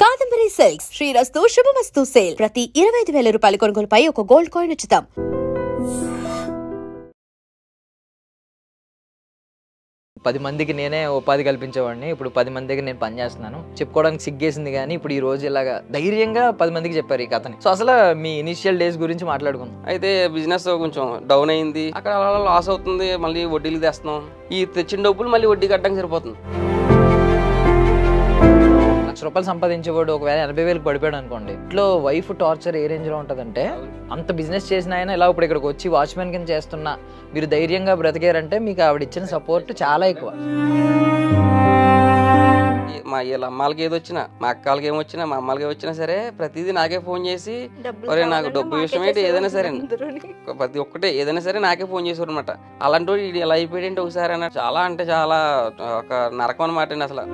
Kadambari silks శ్రీరస్తు శుభమస్తు sale ప్రతి 25,000 రూపాయల కొనుగోలుపై ఒక గోల్డ్ కాయిన్ ఉచితం. 10 మందికి నేనే ఉపాధి కల్పించేవాడిని. ఇప్పుడు 10 మందికి నేను పని చేస్తున్నాను. చెప్పుకోవడానికి సిగ్గేసింది కానీ ఇప్పుడు ఈ రోజు ఇలాగా ధైర్యంగా 10 మందికి చెప్పారు ఈ కథని. సో అసలు మీ ఇనిషియల్ డేస్ గురించి మాట్లాడుకుందాం. అయితే బిజినెస్ కొంచెం డౌన్ అయింది, అక్కడ అలా లాస్ అవుతుంది, మళ్ళీ వడ్డీలు తెస్తున్నాం. ఈ తెచ్చిన డబ్బులు మళ్ళీ వడ్డీ కట్టడానికి సరిపోతుంది. ₹1,00,000 సంపాదించేవాడు ఒకవేళ 80,000 పడిపోయాడు అనుకోండి, ఇంట్లో వైఫ్ టార్చర్ ఏ రేంజ్ లో ఉంటదంటే, అంత బిజినెస్ చేసిన ఆయన ఇలా ఇప్పుడు ఇక్కడికి వచ్చి వాచ్మెన్ కింద చేస్తున్నా మీరు ధైర్యంగా బ్రతికారంటే మీకు ఆవిడ ఇచ్చిన సపోర్ట్ చాలా ఎక్కువ. మా వీళ్ళ అమ్మాలకి ఏది వచ్చినా, మా అక్కలకి ఏమొచ్చినా, మా అమ్మాలకి వచ్చినా సరే ప్రతిదీ నాకే ఫోన్ చేసి, ఒరే నాకు డబ్బు విషయం ఏంటి ఏదైనా సరే, ప్రతి ఒక్కటే ఏదైనా సరే నాకే ఫోన్ చేసేవారు అనమాట. అలాంటి ఇది ఎలా అయిపోయాడంటే ఒకసారి అన్న చాలా అంటే చాలా ఒక నరకం అనమాట అండి. అసలు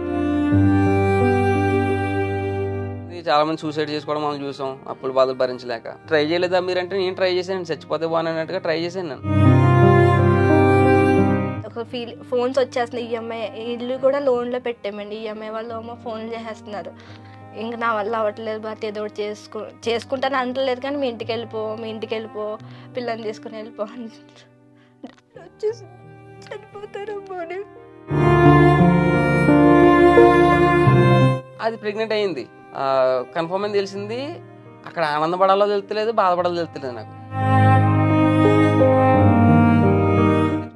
చాలా మంది సూసైడ్ చేసుకోవడం మనం చూసాం, అప్పులు బాధలు భరించలేక. ట్రై చేయలేదా మీరంటే నేను ట్రై చేశాను, చచ్చిపోతే బాగున్నట్టుగా ట్రై చేశాను నేను. ఒక ఫోన్స్ వచ్చేస్తున్నాయి, ఈఎంఐ ఇల్లు కూడా లోన్లో పెట్టామండి. ఈఎంఐ వాళ్ళు ఏమో ఫోన్లు చేసేస్తున్నారు. ఇంకా నా వల్ల అవ్వట్లేదు, బట్ ఏదో ఒకటి చేసుకుంటాను అంటలేదు, కానీ మీ ఇంటికి వెళ్ళిపో పిల్లని తీసుకుని వెళ్ళిపో అని వచ్చేసి చనిపోతారు. అది ప్రెగ్నెంట్ అయింది, కన్ఫర్మ్ అని తెలిసింది. అక్కడ ఆనందపడాలో తెలుస్తలేదు, బాధపడాలో తెలుస్తలేదు నాకు.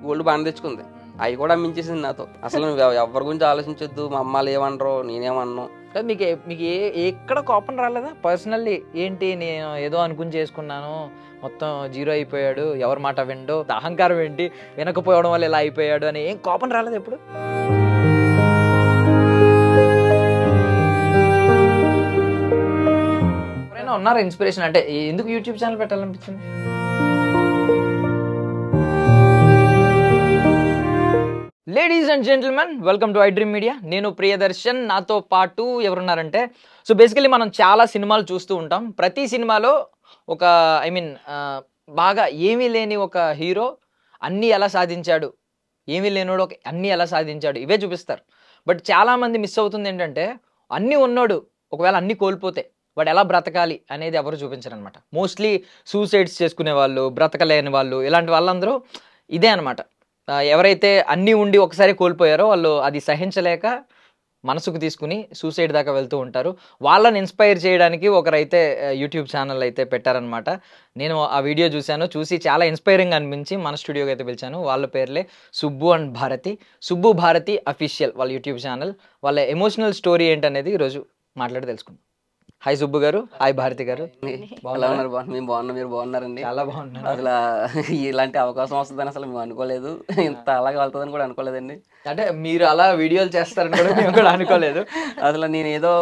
గోల్డ్ బాగా తెచ్చుకుంది, అవి కూడా అమ్మించేసింది నాతో. అసలు ఎవరి గురించి ఆలోచించొద్దు, మా అమ్మాలు ఏమనరు, నేనేమన్నాను. మీకు ఎక్కడ కోపం రాలేదా? పర్సనల్లీ ఏంటి నేను ఏదో అనుకుని చేసుకున్నాను, మొత్తం జీరో అయిపోయాడు, ఎవరి మాట విండో, అహంకారం ఏంటి వినకపోవడం వల్ల ఇలా అయిపోయాడు అని ఏం కోపం రాలేదు ఎప్పుడు? ఉన్నారా ఇన్స్పిరేషన్? అంటే ఎందుకు యూట్యూబ్ ఛానల్ పెట్టాలనిపించింది? Ladies and gentlemen, welcome to iDream media. నేను ప్రియదర్శన్, నాతో పాటు ఎవరున్నారంటే, సో బేసికలీ మనం చాలా సినిమాలు చూస్తూ ఉంటాం. ప్రతి సినిమాలో ఒక బాగా ఏమీ లేని ఒక హీరో అన్నీ ఎలా సాధించాడు, ఏమీ లేనోడు అన్నీ ఎలా సాధించాడు, ఇవే చూపిస్తారు. బట్ చాలామంది మిస్ అవుతుంది ఏంటంటే, అన్నీ ఉన్నాడు ఒకవేళ అన్నీ కోల్పోతే వాడు ఎలా బ్రతకాలి అనేది ఎవరు చూపించారనమాట. మోస్ట్లీ సూసైడ్స్ చేసుకునే వాళ్ళు, బ్రతకలేని వాళ్ళు, ఇలాంటి వాళ్ళందరూ ఇదే అనమాట. ఎవరైతే అన్నీ ఉండి ఒకసారి కోల్పోయారో వాళ్ళు అది సహించలేక మనసుకు తీసుకుని సూసైడ్ దాకా వెళ్తూ ఉంటారు. వాళ్ళని ఇన్స్పైర్ చేయడానికి ఒకరైతే యూట్యూబ్ ఛానల్ అయితే పెట్టారనమాట. నేను ఆ వీడియో చూసి చాలా ఇన్స్పైరింగ్ అనిపించి మన స్టూడియోకి అయితే పిలిచాను. వాళ్ళ పేర్లే సుబ్బు అండ్ భారతి. సుబ్బు భారతి అఫీషియల్ వాళ్ళ యూట్యూబ్ ఛానల్. వాళ్ళ ఎమోషనల్ స్టోరీ ఏంటనేది ఈరోజు మాట్లాడి తెలుసుకుందాం. హాయ్ సుబ్బు గారు, హాయ్ భారతి గారు. ఎలా ఉన్నారు? మేము బాగున్నాం, మీరు బాగున్నారండి? చాలా బాగున్నాను. అసలు ఇలాంటి అవకాశం వస్తుందని అసలు మేము అనుకోలేదు, ఇంత అలాగే వెళ్తుందని కూడా అనుకోలేదండి. అంటే మీరు అలా వీడియోలు చేస్తారని కూడా మేము కూడా అనుకోలేదు. అసలు నేను ఏదో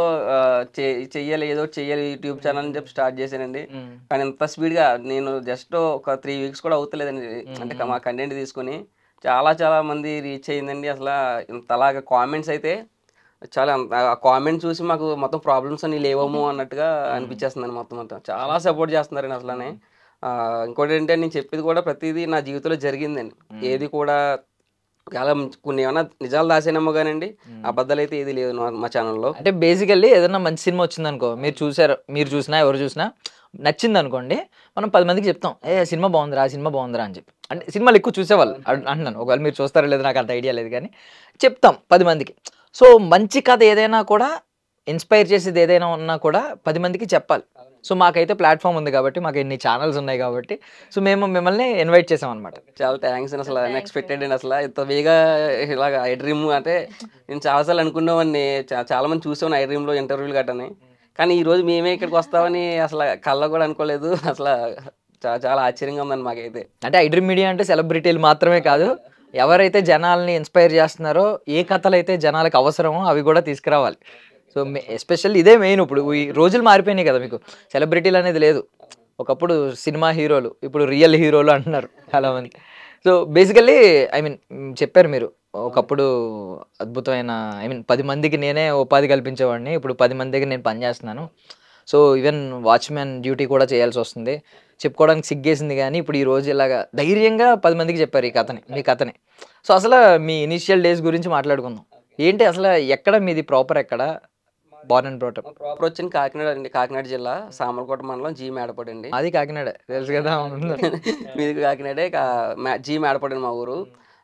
చెయ్యాలి యూట్యూబ్ ఛానల్ అని చెప్పి స్టార్ట్ చేశానండి. కానీ ఇంత స్పీడ్గా నేను జస్ట్ ఒక 3 వీక్స్ కూడా అవుతలేదండి. అంటే మా కంటెంట్ తీసుకొని చాలా మంది రీచ్ అయ్యిందండి. అసలు ఇంతలాగా కామెంట్స్ అయితే చాలా, ఆ కామెంట్ చూసి మాకు మొత్తం ప్రాబ్లమ్స్ అన్ని లేవేమో అన్నట్టుగా అనిపించేస్తుందండి. మొత్తం చాలా సపోర్ట్ చేస్తున్నారండి అసలనే. ఇంకోటి ఏంటంటే నేను చెప్పేది కూడా ప్రతిదీ నా జీవితంలో జరిగిందండి. ఏది కూడా చాలా కొన్ని ఏమన్నా నిజాలు దాసేనమ్మో కానండి, అబద్ధాలు అయితే ఏది లేదు మా ఛానల్లో. అంటే బేసికల్లీ ఏదైనా మంచి సినిమా వచ్చిందనుకో, మీరు చూసినా ఎవరు చూసినా నచ్చింది అనుకోండి, మనం 10 మందికి చెప్తాం, సినిమా బాగుందిరా అని చెప్పి. అంటే సినిమాలు ఎక్కువ చూసేవాళ్ళు అంటున్నాను, ఒకవేళ మీరు చూస్తారో లేదు నాకు అంత ఐడియా లేదు, కానీ చెప్తాం 10 మందికి. సో మంచి కథ ఏదైనా కూడా, ఇన్స్పైర్ చేసేది ఏదైనా ఉన్నా కూడా 10 మందికి చెప్పాలి. సో మాకైతే ప్లాట్ఫామ్ ఉంది కాబట్టి, మాకు ఎన్ని ఛానల్స్ ఉన్నాయి కాబట్టి, సో మేము మిమ్మల్ని ఇన్వైట్ చేసాం అనమాట. చాలా థ్యాంక్స్ అండి. అసలు అన్ఎక్స్పెక్టెడ్ అండి. అసలు ఇంత వేగా ఇలాగ ఐ డ్రీమ్ అంటే నేను చాలాసార్లు అనుకున్నామని, చాలా మంది చూసాను ఐ డ్రీమ్లో ఇంటర్వ్యూలు గట్టని, కానీ ఈరోజు మేమే ఇక్కడికి వస్తామని అసలు కళ్ళ కూడా అనుకోలేదు. అసలు చాలా ఆశ్చర్యంగా ఉందండి మాకైతే. అంటే ఐడ్రీమ్ మీడియా అంటే సెలబ్రిటీలు మాత్రమే కాదు, ఎవరైతే జనాల్ని ఇన్స్పైర్ చేస్తున్నారో, ఏ కథలు అయితే జనాలకు అవసరమో అవి కూడా తీసుకురావాలి. సో ఎస్పెషల్లీ ఇదే మెయిన్. ఇప్పుడు ఈ రోజులు మారిపోయినాయి కదా, మీకు సెలబ్రిటీలు అనేది లేదు. ఒకప్పుడు సినిమా హీరోలు, ఇప్పుడు రియల్ హీరోలు అంటున్నారు చాలామంది. సో బేసికల్లీ చెప్పారు మీరు, ఒకప్పుడు అద్భుతమైన 10 మందికి నేనే ఉపాధి కల్పించేవాడిని, ఇప్పుడు 10 మందికి నేను పని చేస్తున్నాను. సో ఈవెన్ వాచ్మెన్ డ్యూటీ కూడా చేయాల్సి వస్తుంది. చెప్పుకోవడానికి సిగ్గేసింది కానీ ఇప్పుడు ఈ రోజు ఇలాగా ధైర్యంగా 10 మందికి చెప్పారు మీ కథని. సో అసలు మీ ఇనిషియల్ డేస్ గురించి మాట్లాడుకుందాం. ఏంటి అసలు, ఎక్కడ మీది ప్రాపర్ ఎక్కడ? Born and brought up. ప్రాపర్ వచ్చింది కాకినాడ అండి, కాకినాడ జిల్లా సామర్లకోట మండలం జీ మేడపడి అండి. అది కాకినాడ తెలుసు కదా. మీది కాకినాడే, జీ మేడపడి మా ఊరు.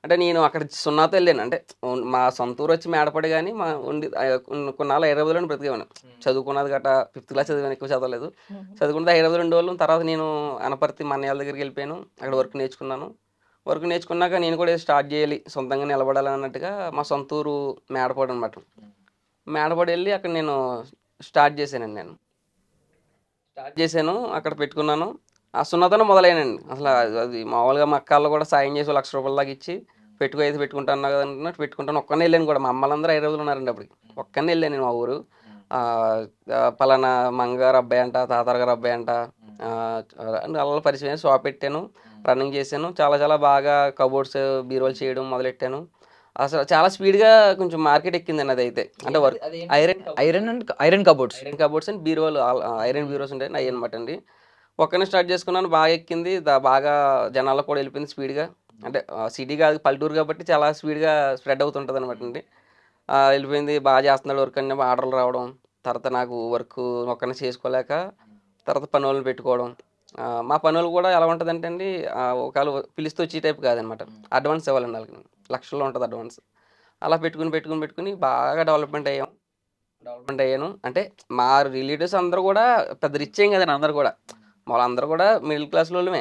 అంటే నేను అక్కడ సున్నాతో వెళ్ళాను, అంటే మా సొంత ఊరు వచ్చి మేడపడి, కానీ మా కొన్నాళ్ళు హైదరాబాద్లోనే బ్రతికేవాను. చదువుకున్నది గట్రా 5th క్లాస్ చదివాను, ఎక్కువ చదవలేదు. చదువుకున్నది హైదరాబాద్ 2 రోజులు. తర్వాత నేను అనపర్తి మా అన్నయ్య దగ్గరికి వెళ్ళిపోయాను, అక్కడ వర్క్ నేర్చుకున్నాను. వర్క్ నేర్చుకున్నాక నేను కూడా స్టార్ట్ చేయాలి, సొంతంగా నిలబడాలి అన్నట్టుగా మా సొంత ఊరు మేడపడి అనమాట. మేడపడి వెళ్ళి అక్కడ నేను స్టార్ట్ చేశానండి. స్టార్ట్ చేశాను, అక్కడ పెట్టుకున్నాను. ఆ సున్నతోనే మొదలైనండి. అసలు అది మామూలుగా మా అక్కళ్ళు కూడా సాయం చేసి ₹1,00,000 దాకా ఇచ్చి అయితే పెట్టుకుంటాను అన్నట్టు పెట్టుకుంటాను. ఒక్కనే వెళ్ళాను కూడా, మా అమ్మలందరూ హైదరాబాద్లో ఉన్నారండి అప్పటికి. ఒక్కనే వెళ్ళాను నేను మా ఊరు. పలానా మంగారు అబ్బాయి అంట, తాతారు గారు అబ్బాయి అంట, అలా పరిచయం షాప్ పెట్టాను, రన్నింగ్ చేశాను. చాలా చాలా బాగా కబోర్డ్స్ బీరోలు చేయడం మొదలెట్టాను. అసలు చాలా స్పీడ్గా కొంచెం మార్కెట్ ఎక్కిందండి అది అయితే. అంటే వర్క్ ఐరన్ కబోర్డ్స్ అండ్ బీరోలు, ఐరన్ బీరోస్ ఉంటాయి అవి అనమాట అండి. ఒక్కనే స్టార్ట్ చేసుకున్నాను, బాగా ఎక్కింది, బాగా జనాల్లో కూడా వెళ్ళిపోయింది స్పీడ్గా. అంటే సిటీ కాదు, పల్లెటూరు కాబట్టి చాలా స్పీడ్గా స్ప్రెడ్ అవుతుంటుంది అనమాట అండి. వెళ్ళిపోయింది, బాగా చేస్తున్నాడు వర్క్ అన్నీ, ఆర్డర్లు రావడం. తర్వాత నాకు వర్క్ ఒక్కనే చేసుకోలేక తర్వాత పని వాళ్ళని పెట్టుకోవడం. మా పనులు కూడా ఎలా ఉంటుందంటే అండి, ఒకవేళ పిలిస్తే వచ్చే టైప్ కాదనమాట. అడ్వాన్స్ ఇవ్వాలండి వాళ్ళకి, లక్షల్లో ఉంటుంది అడ్వాన్స్. అలా పెట్టుకుని బాగా డెవలప్మెంట్ అయ్యాను. అంటే మా రిలేటివ్స్ అందరూ కూడా పెద్ద రిచ్ ఏం కదండి, అందరూ కూడా వాళ్ళందరూ కూడా మిడిల్ క్లాస్ వాళ్ళమే.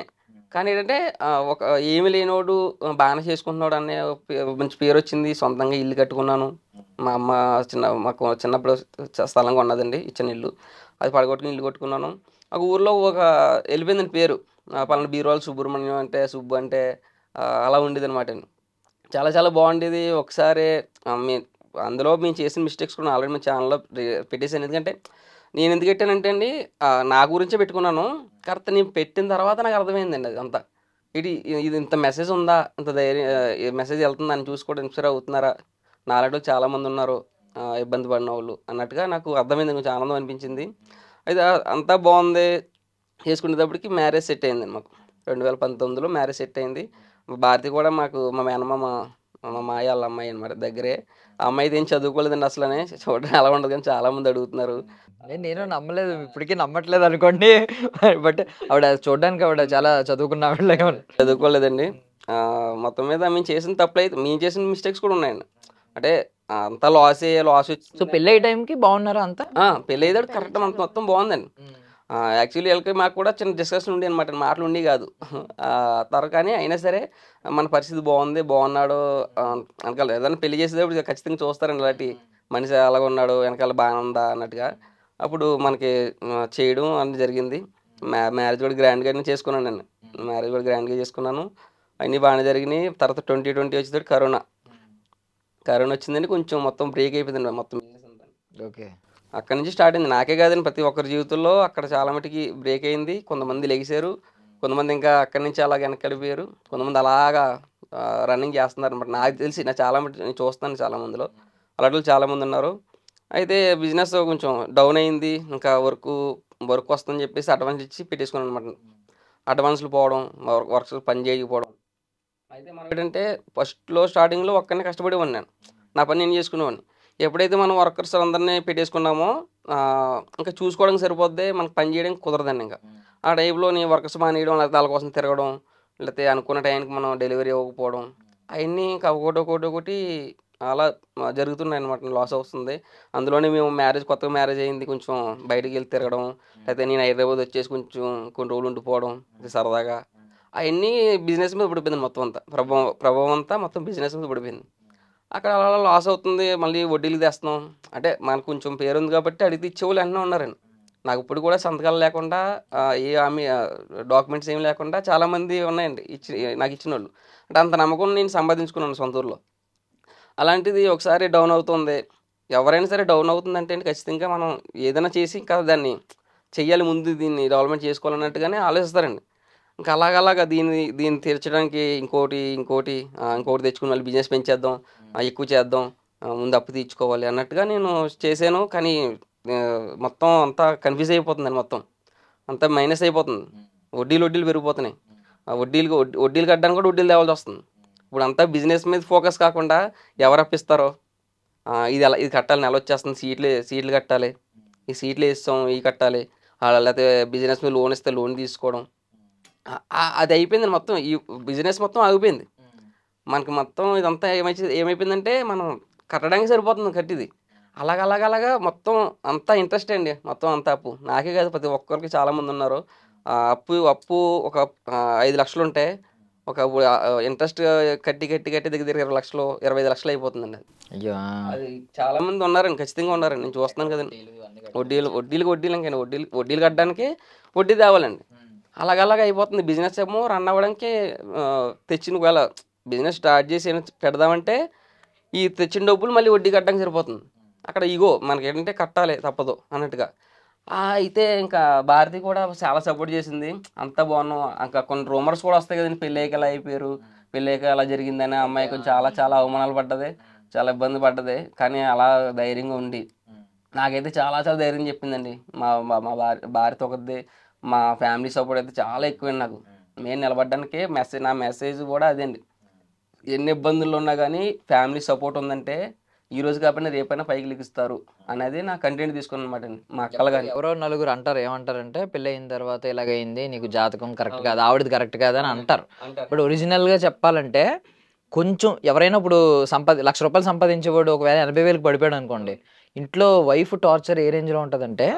కానీ ఏంటంటే ఒక ఏమి లేనోడు బాగానే చేసుకుంటున్నాడు అనే మంచి పేరు వచ్చింది. సొంతంగా ఇల్లు కట్టుకున్నాను. మా అమ్మ మాకు చిన్నప్పుడు స్థలంగా ఉన్నదండి, ఇచ్చిన ఇల్లు, అది పడగొట్టుకుని ఇల్లు కట్టుకున్నాను. ఒక ఊర్లో ఒక వెళ్ళిపోయిందని పేరు, పలానా బీరోలు సుబ్రహ్మణ్యం అంటే, సుబ్బు అంటే, అలా ఉండేది అనమాట. చాలా చాలా బాగుండేది. ఒకసారి అందులో మేము చేసిన మిస్టేక్స్ కూడా ఆల్రెడీ మా ఛానల్లో పెట్టేసాను. ఎందుకంటే నేను ఎందుకు పెట్టానంటే అండి, నా గురించే పెట్టుకున్నాను. కరెక్ట్ నేను పెట్టిన తర్వాత నాకు అర్థమైందండి అది అంతా. ఇది ఇంత మెసేజ్ ఉందా, ఇంత మెసేజ్ వెళ్తుందా అని చూసుకోవడం, ఇన్స్పైర్ అవుతున్నారా, నాలాంటి చాలామంది ఉన్నారు ఇబ్బంది పడిన వాళ్ళు అన్నట్టుగా నాకు అర్థమైంది. కొంచెం ఆనందం అనిపించింది. అయితే అంతా బాగుంది. చేసుకునేటప్పటికి మ్యారేజ్ సెట్ అయిందండి మాకు. 2019లో మ్యారేజ్ సెట్ అయింది. భారతి కూడా మాకు మా మేనమామ, మా మాయ వాళ్ళ అమ్మాయి అనమాట, దగ్గరే. ఆ అమ్మాయి ఏం చదువుకోలేదండి అసలనే, చూడడం అలా ఉండదు, కానీ చాలామంది అడుగుతున్నారు. నేను నమ్మలేదు, ఇప్పటికీ నమ్మట్లేదు అనుకోండి. బట్ ఆవిడ చూడడానికి ఆవిడ చాలా చదువుకున్న ఆవిడలాగా చదువుకోలేదండి. మొత్తం మీద మేము చేసిన తప్పులైతే, మేము చేసిన మిస్టేక్స్ కూడా ఉన్నాయండి. అంటే అంతా లాస్ వచ్చి. సో పెళ్ళి అయ్యే టైంకి బాగున్నారా అంతా? పెళ్ళి అయ్యేది కరెక్ట్, మొత్తం బాగుందండి. యాక్చువల్లీ వీళ్ళకి మాకు కూడా చిన్న డిస్కషన్ ఉండే అనమాట, మాటలు ఉండి కాదు తర్వాత. కానీ అయినా సరే మన పరిస్థితి బాగున్నాడు వెనకాల ఏదైనా పెళ్లి చేసేటప్పుడు ఖచ్చితంగా చూస్తారండి అలాంటి మనిషి అలాగ ఉన్నాడు, వెనకాల బాగానే ఉందా అన్నట్టుగా. అప్పుడు మనకి చేయడం అన్నీ జరిగింది. మ్యారేజ్ కూడా గ్రాండ్గానే చేసుకున్నాను నేను. మ్యారేజ్ కూడా గ్రాండ్గా చేసుకున్నాను, అన్నీ బాగానే జరిగినాయి. తర్వాత 2020 వచ్చేసరికి కరోనా వచ్చిందండి. కొంచెం మొత్తం బ్రేక్ అయిపోయిందండి మొత్తం. ఓకే, అక్కడ నుంచి స్టార్ట్ అయింది. నాకే కాదండి, ప్రతి ఒక్కరి జీవితంలో అక్కడ చాలా మటుకి బ్రేక్ అయింది. కొంతమంది లెగిసారు, కొంతమంది ఇంకా అక్కడి నుంచి అలాగ వెనకడిపోయారు, కొంతమంది అలాగా రన్నింగ్ చేస్తున్నారు అనమాట. నాకు తెలిసి చాలా మటుకు నేను చూస్తాను, చాలామందిలో అలాంటి చాలామంది ఉన్నారు. అయితే బిజినెస్ కొంచెం డౌన్ అయింది. ఇంకా వర్క్ వస్తుందని చెప్పేసి అడ్వాన్స్ ఇచ్చి పెట్టేసుకున్నాను అనమాట. అడ్వాన్స్లు పోవడం, వర్క్స్ పని చేయకపోవడం. అయితే మనం ఏంటంటే ఫస్ట్లో స్టార్టింగ్లో ఒక్కనే కష్టపడేవాడిని నేను, నా పని నేను చేసుకునేవాడిని. ఎప్పుడైతే మనం వర్కర్స్ అందరినీ పెట్టేసుకున్నామో ఇంకా చూసుకోవడానికి సరిపోద్ది, మనకు పని చేయడానికి కుదరదండి. ఇంకా ఆ టైంలో నీ వర్కర్స్ మానేయడం, లేకపోతే వాళ్ళ కోసం తిరగడం, లేకపోతే అనుకున్న టైంకి మనం డెలివరీ ఇవ్వకపోవడం, అవన్నీ ఇంకా ఒకటి అలా జరుగుతున్నాయి అనమాట. లాస్ వస్తుంది. అందులోనే మేము కొత్తగా మ్యారేజ్ అయింది, కొంచెం బయటకు వెళ్ళి తిరగడం, లేకపోతే నేను హైదరాబాద్ వచ్చేసి కొంచెం కొన్ని రోజులు ఉండిపోవడం సరదాగా, అవన్నీ బిజినెస్ మీద పడిపోయింది మొత్తం అంతా. ప్రభావం అంతా మొత్తం బిజినెస్ మీద పడిపోయింది. అక్కడ అలా లాస్ అవుతుంది. మళ్ళీ వడ్డీలు తెస్తున్నాం. అంటే మనకు కొంచెం పేరు ఉంది కాబట్టి అడిగితే ఇచ్చేవాళ్ళు అన్నీ ఉన్నారండి. నాకు ఇప్పుడు కూడా సంతకాలు లేకుండా, డాక్యుమెంట్స్ ఏమి లేకుండా చాలామంది ఉన్నాయండి నాకు ఇచ్చిన వాళ్ళు. అంటే అంత నమ్మకం నేను సంపాదించుకున్నాను సొంత ఊర్లో. అలాంటిది ఒకసారి డౌన్ అవుతుంది. ఎవరైనా సరే డౌన్ అవుతుందంటే ఖచ్చితంగా మనం ఏదైనా చేసి ఇంకా దాన్ని చెయ్యాలి, ముందు దీన్ని డెవలప్మెంట్ చేసుకోవాలన్నట్టుగానే ఆలోచిస్తారండి. ఇంకా అలాగలాగా దీన్ని తీర్చడానికి ఇంకోటి తెచ్చుకుని మళ్ళీ బిజినెస్ పెంచేద్దాం, ఎక్కువ చేద్దాం, ముందు అప్పు తీర్చుకోవాలి అన్నట్టుగా నేను చేశాను. కానీ మొత్తం అంతా కన్ఫ్యూజ్ అయిపోతుందండి, మొత్తం అంతా మైనస్ అయిపోతుంది. వడ్డీలు పెరిగిపోతున్నాయి. వడ్డీలు కట్టడానికి కూడా వడ్డీలు తేవాల్సి వస్తుంది. ఇప్పుడు అంతా బిజినెస్ మీద ఫోకస్ కాకుండా ఎవరు అప్పిస్తారో ఇది కట్టాలి, నెల వచ్చేస్తుంది, సీట్లు కట్టాలి, ఈ సీట్లు వేస్తాం, ఇవి కట్టాలి, లేకపోతే బిజినెస్ మీద లోన్ ఇస్తే లోన్ తీసుకోవడం, అది అయిపోయింది మొత్తం. ఈ బిజినెస్ మొత్తం ఆగిపోయింది మనకి. మొత్తం ఇదంతా ఏమైపోయిందంటే మనం కట్టడానికి సరిపోతుంది కట్టిది. అలాగా మొత్తం అంతా ఇంట్రెస్ట్ అండి, మొత్తం అంతా అప్పు. నాకే కాదు, ప్రతి ఒక్కరికి చాలామంది ఉన్నారు. అప్పు ఒక 5 లక్షలు ఉంటే ఒక ఇంట్రెస్ట్ కట్టి దగ్గర 20 లక్షలు 25 లక్షలు అయిపోతుందండి. అయ్యో అది చాలా మంది ఉన్నారండి, ఖచ్చితంగా ఉన్నారండి. నేను చూస్తున్నాను కదండి, వడ్డీలు ఇంకండి, వడ్డీలు కట్టడానికి వడ్డీ తేవాలండి. అలాగ అయిపోతుంది. బిజినెస్ ఏమో రన్ అవ్వడానికి తెచ్చిన వేళ బిజినెస్ స్టార్ట్ చేసి పెడదామంటే ఈ తెచ్చిన డబ్బులు మళ్ళీ వడ్డీ కట్టడానికి సరిపోతుంది. అక్కడ ఇగో మనకి ఏంటంటే కట్టాలి తప్పదు అన్నట్టుగా. అయితే ఇంకా భారతి కూడా చాలా సపోర్ట్ చేసింది, అంతా బాగున్నాం. ఇంకా కొన్ని రూమర్స్ కూడా వస్తాయి కదండి, పెళ్ళయ్యాక ఎలా అయిపోయారు, పెళ్ళయ్యాక ఎలా జరిగిందని. అమ్మాయి కొంచెం చాలా అవమానాలు పడ్డది, చాలా ఇబ్బంది పడ్డది. కానీ అలా ధైర్యంగా ఉండి నాకైతే చాలా ధైర్యం చెప్పిందండి. మా భారతి ఒకది, మా ఫ్యామిలీ సపోర్ట్ అయితే చాలా ఎక్కువండి నాకు. నేను నిలబడడానికి నా మెసేజ్ కూడా అదేండి, ఎన్ని ఇబ్బందులు ఉన్నా కానీ ఫ్యామిలీ సపోర్ట్ ఉందంటే ఈ రోజు కాకపోయినా రేపైనా పైకి లెగిస్తారు అనేది నా కంటెంట్ తీసుకుని అనమాట అండి. మా అక్కలు కానీ ఎవరో నలుగురు అంటారు, ఏమంటారంటే పెళ్ళి అయిన తర్వాత ఇలాగైంది, నీకు జాతకం కరెక్ట్ కాదు, ఆవిడది కరెక్ట్ కాదని అంటారు. ఇప్పుడు ఒరిజినల్గా చెప్పాలంటే కొంచెం ఎవరైనా ఇప్పుడు ₹1,00,000 సంపాదించేవాడు ఒకవేళ 80,000కి పడిపోయాడు అనుకోండి, ఇంట్లో వైఫ్ టార్చర్ ఏ రేంజ్లో ఉంటుందంటే,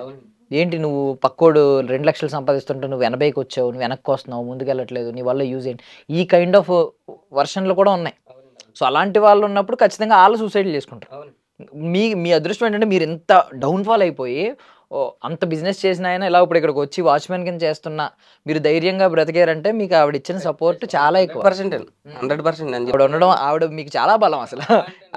ఏంటి నువ్వు పక్కోడు 2 లక్షలు సంపాదిస్తుంటే నువ్వు 80కి వచ్చావు, నువ్వు వెనక్కి వస్తున్నావు, ముందుకెళ్ళట్లేదు, నీ వల్ల యూజ్ ఏంటి, ఈ కైండ్ ఆఫ్ వర్షన్లు కూడా ఉన్నాయి. సో అలాంటి వాళ్ళు ఉన్నప్పుడు ఖచ్చితంగా వాళ్ళు సూసైడ్ చేసుకుంటారు. మీ అదృష్టం ఏంటంటే మీరు ఎంత డౌన్ఫాల్ అయిపోయి అంత బిజినెస్ చేసిన ఆయన ఇలా ఇప్పుడు ఇక్కడికి వచ్చి వాచ్మెన్ కింద చేస్తున్నా మీరు ధైర్యంగా బ్రతికారంటే మీకు ఆవిడ ఇచ్చిన సపోర్ట్ చాలా ఎక్కువ. 100% ఆవిడ ఉండడం, ఆవిడ మీకు చాలా బలం. అసలు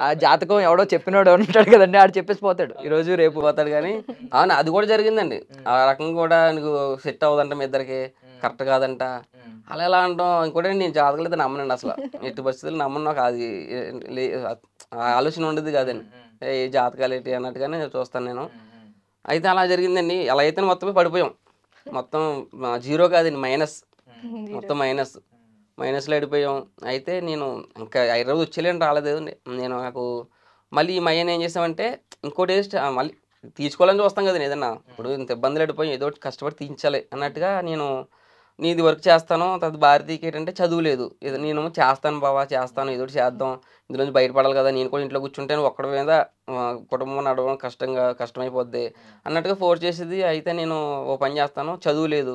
ఆ జాతకం ఎవడో చెప్పినోడు ఉంటాడు కదండి, ఆడు చెప్పేసి పోతాడు, ఈ రోజు రేపు పోతాడు. కానీ అవును, అది కూడా జరిగిందండి. ఆ రకంగా కూడా నీకు సెట్ అవ్వదంట, మీ ఇద్దరికి కరెక్ట్ కాదంట, అలా ఎలా అంటాం. ఇంకోటి నేను జాతకాలు అయితే నమ్మనండి అసలు, ఎట్టి పరిస్థితులు నమ్మను. నాకు అది ఆలోచన ఉండేది కాదండి, ఏ జాతకాలు ఏంటి అన్నట్టుగానే చూస్తాను నేను. అయితే అలా జరిగిందండి. ఎలా అయితే మొత్తమే పడిపోయాం, మొత్తం జీరో కాదండి, మొత్తం మైనస్లో పడిపోయాం. అయితే నేను ఇంకా 5 రోజులు వచ్చేలేని రాలేదు నేను. నాకు మళ్ళీ ఈ మయ్యని ఏం చేసామంటే ఇంకోటి మళ్ళీ తీసుకోవాలని చూస్తాం కదండి ఏదన్నా. ఇప్పుడు ఇంత ఇబ్బందులు పడిపోయి ఏదో ఒకటి కష్టపడి తీయించాలి అన్నట్టుగా నేను నీది వర్క్ చేస్తాను. తర్వాత భారతీకి ఏంటంటే చదువు లేదు, నేను చేస్తాను బావా చేస్తాను, ఏదో ఒకటి చేద్దాం, ఇందులోంచి బయటపడాలి కదా, నేను కూడా ఇంట్లో కూర్చుంటే ఒక్కడి మీద కుటుంబం నడవడం కష్టమైపోద్ది అన్నట్టుగా ఫోర్స్ చేసేది. అయితే నేను ఓ పని చేస్తాను, చదువు లేదు,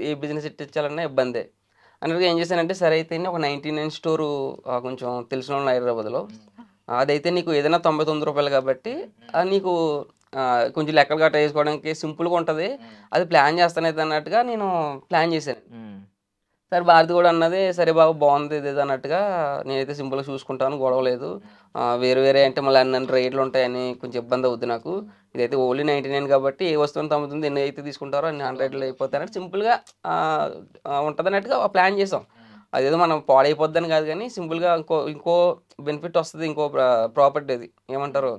ఏ బిజినెస్ ఇట్టించాలన్నా ఇబ్బందే అన్నట్టుగా ఏం చేశానంటే, సరే అయితే ఒక 99 స్టోరు కొంచెం తెలిసిన వాళ్ళు హైదరాబాద్లో, అదైతే నీకు ఏదైనా ₹99 కాబట్టి నీకు కొంచెం లెక్కలు గట్రా వేసుకోవడానికి సింపుల్గా ఉంటుంది, అది ప్లాన్ చేస్తానైతే అన్నట్టుగా నేను ప్లాన్ చేశాను. సరే భారతి కూడా అన్నది, సరే బాబు బాగుంది ఇది అన్నట్టుగా, నేనైతే సింపుల్గా చూసుకుంటాను, గొడవ లేదు, వేరే అంటే మళ్ళీ అన్ని రేట్లు ఉంటాయని కొంచెం ఇబ్బంది అవుద్ది నాకు, ఇదైతే ఓన్లీ 99 కాబట్టి ఏ వస్తువుని తమ్ముతుంది, ఎన్ని అయితే తీసుకుంటారో అన్ని 100 అయిపోతాయని సింపుల్గా ఉంటుంది అన్నట్టుగా ప్లాన్ చేసాం. అదేదో మనం పాడైపోద్దని కాదు కానీ సింపుల్గా ఇంకో బెనిఫిట్ వస్తుంది, ఇంకో ప్రాపర్టీ అది ఏమంటారు,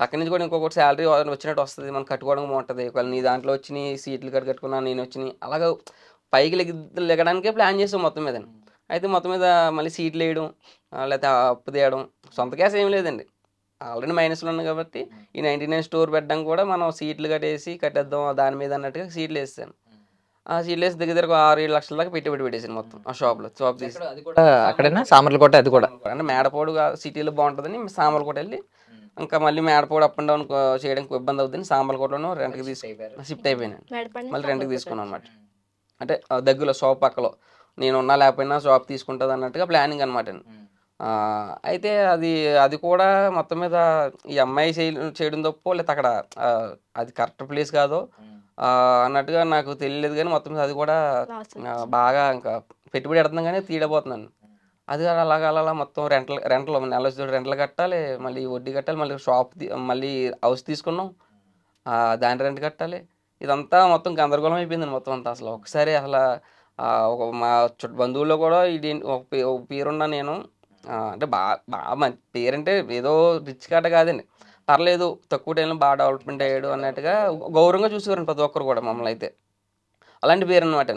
అక్కడి నుంచి కూడా ఇంకొకటి శాలరీ వచ్చినట్టు వస్తుంది, మనం కట్టుకోవడం బాగుంటుంది. ఒకవేళ నీ దాంట్లో వచ్చి సీట్లు కట్టుకున్నా, నేను వచ్చినాయి, అలాగా పైకి లెగడానికే ప్లాన్ చేసాం మొత్తం మీద. అయితే మొత్తం మీద మళ్ళీ సీట్లు వేయడం, లేకపోతే అప్పు తీయడం, సొంత క్యాష్ ఏం లేదండి, ఆల్రెడీ మైనస్లో ఉంది కాబట్టి ఈ 99 స్టోర్ పెట్టడం కూడా మనం సీట్లు కట్టేద్దాం దాని మీద అన్నట్టుగా సీట్లు వేసాను. ఆ సీట్లు వేసి దగ్గర 6-7 లక్షల దాకా పెట్టుబడి పెట్టేసాను మొత్తం ఆ షాప్ తీసి. అక్కడైనా సామర్లకోట, అది కూడా అంటే మేడపోడు సిటీలో బాగుంటుందని సామర్లకోట వెళ్ళి, ఇంకా మళ్ళీ మేడపోడు అప్ అండ్ డౌన్ చేయడానికి ఇబ్బంది అవుతుంది, సామర్లకోటలో రెంట్కి షిఫ్ట్ అయిపోయినాను. మళ్ళీ రెంట్కి తీసుకున్నాను అనమాట. అంటే దగ్గరలో షాప్ పక్కలో, నేను ఉన్నా లేకపోయినా షాప్ తీసుకుంటుంది అన్నట్టుగా ప్లానింగ్ అనమాట. అయితే అది కూడా మొత్తం మీద ఈ అమ్మాయి చేయడం తప్పో, లేకపోతే అక్కడ అది కరెక్ట్ ప్లేస్ కాదో అన్నట్టుగా నాకు తెలియలేదు. కానీ మొత్తం మీద అది కూడా బాగా ఇంకా పెట్టుబడి పెడుతున్నాం కానీ తీయడపోతున్నాను. అది అలా మొత్తం రెంటలు నెల రెంటలు కట్టాలి, మళ్ళీ వడ్డీ కట్టాలి, మళ్ళీ షాప్ మళ్ళీ హౌస్ తీసుకున్నాం, దాని రెంట్ కట్టాలి. ఇదంతా మొత్తం గందరగోళం అయిపోయిందండి మొత్తం అంతా. అసలు ఒకసారి అసలు మా బంధువుల్లో కూడా ఇది ఒక పేరున్నా నేను, అంటే బాగా మంచి పేరంటే ఏదో రిచ్ కాట కాదండి, పర్లేదు తక్కువ టైంలో బాగా డెవలప్మెంట్ అయ్యాడు అన్నట్టుగా గౌరవంగా చూసేవారండి ప్రతి ఒక్కరు కూడా మమ్మల్ని. అయితే అలాంటి పేరు అనమాట.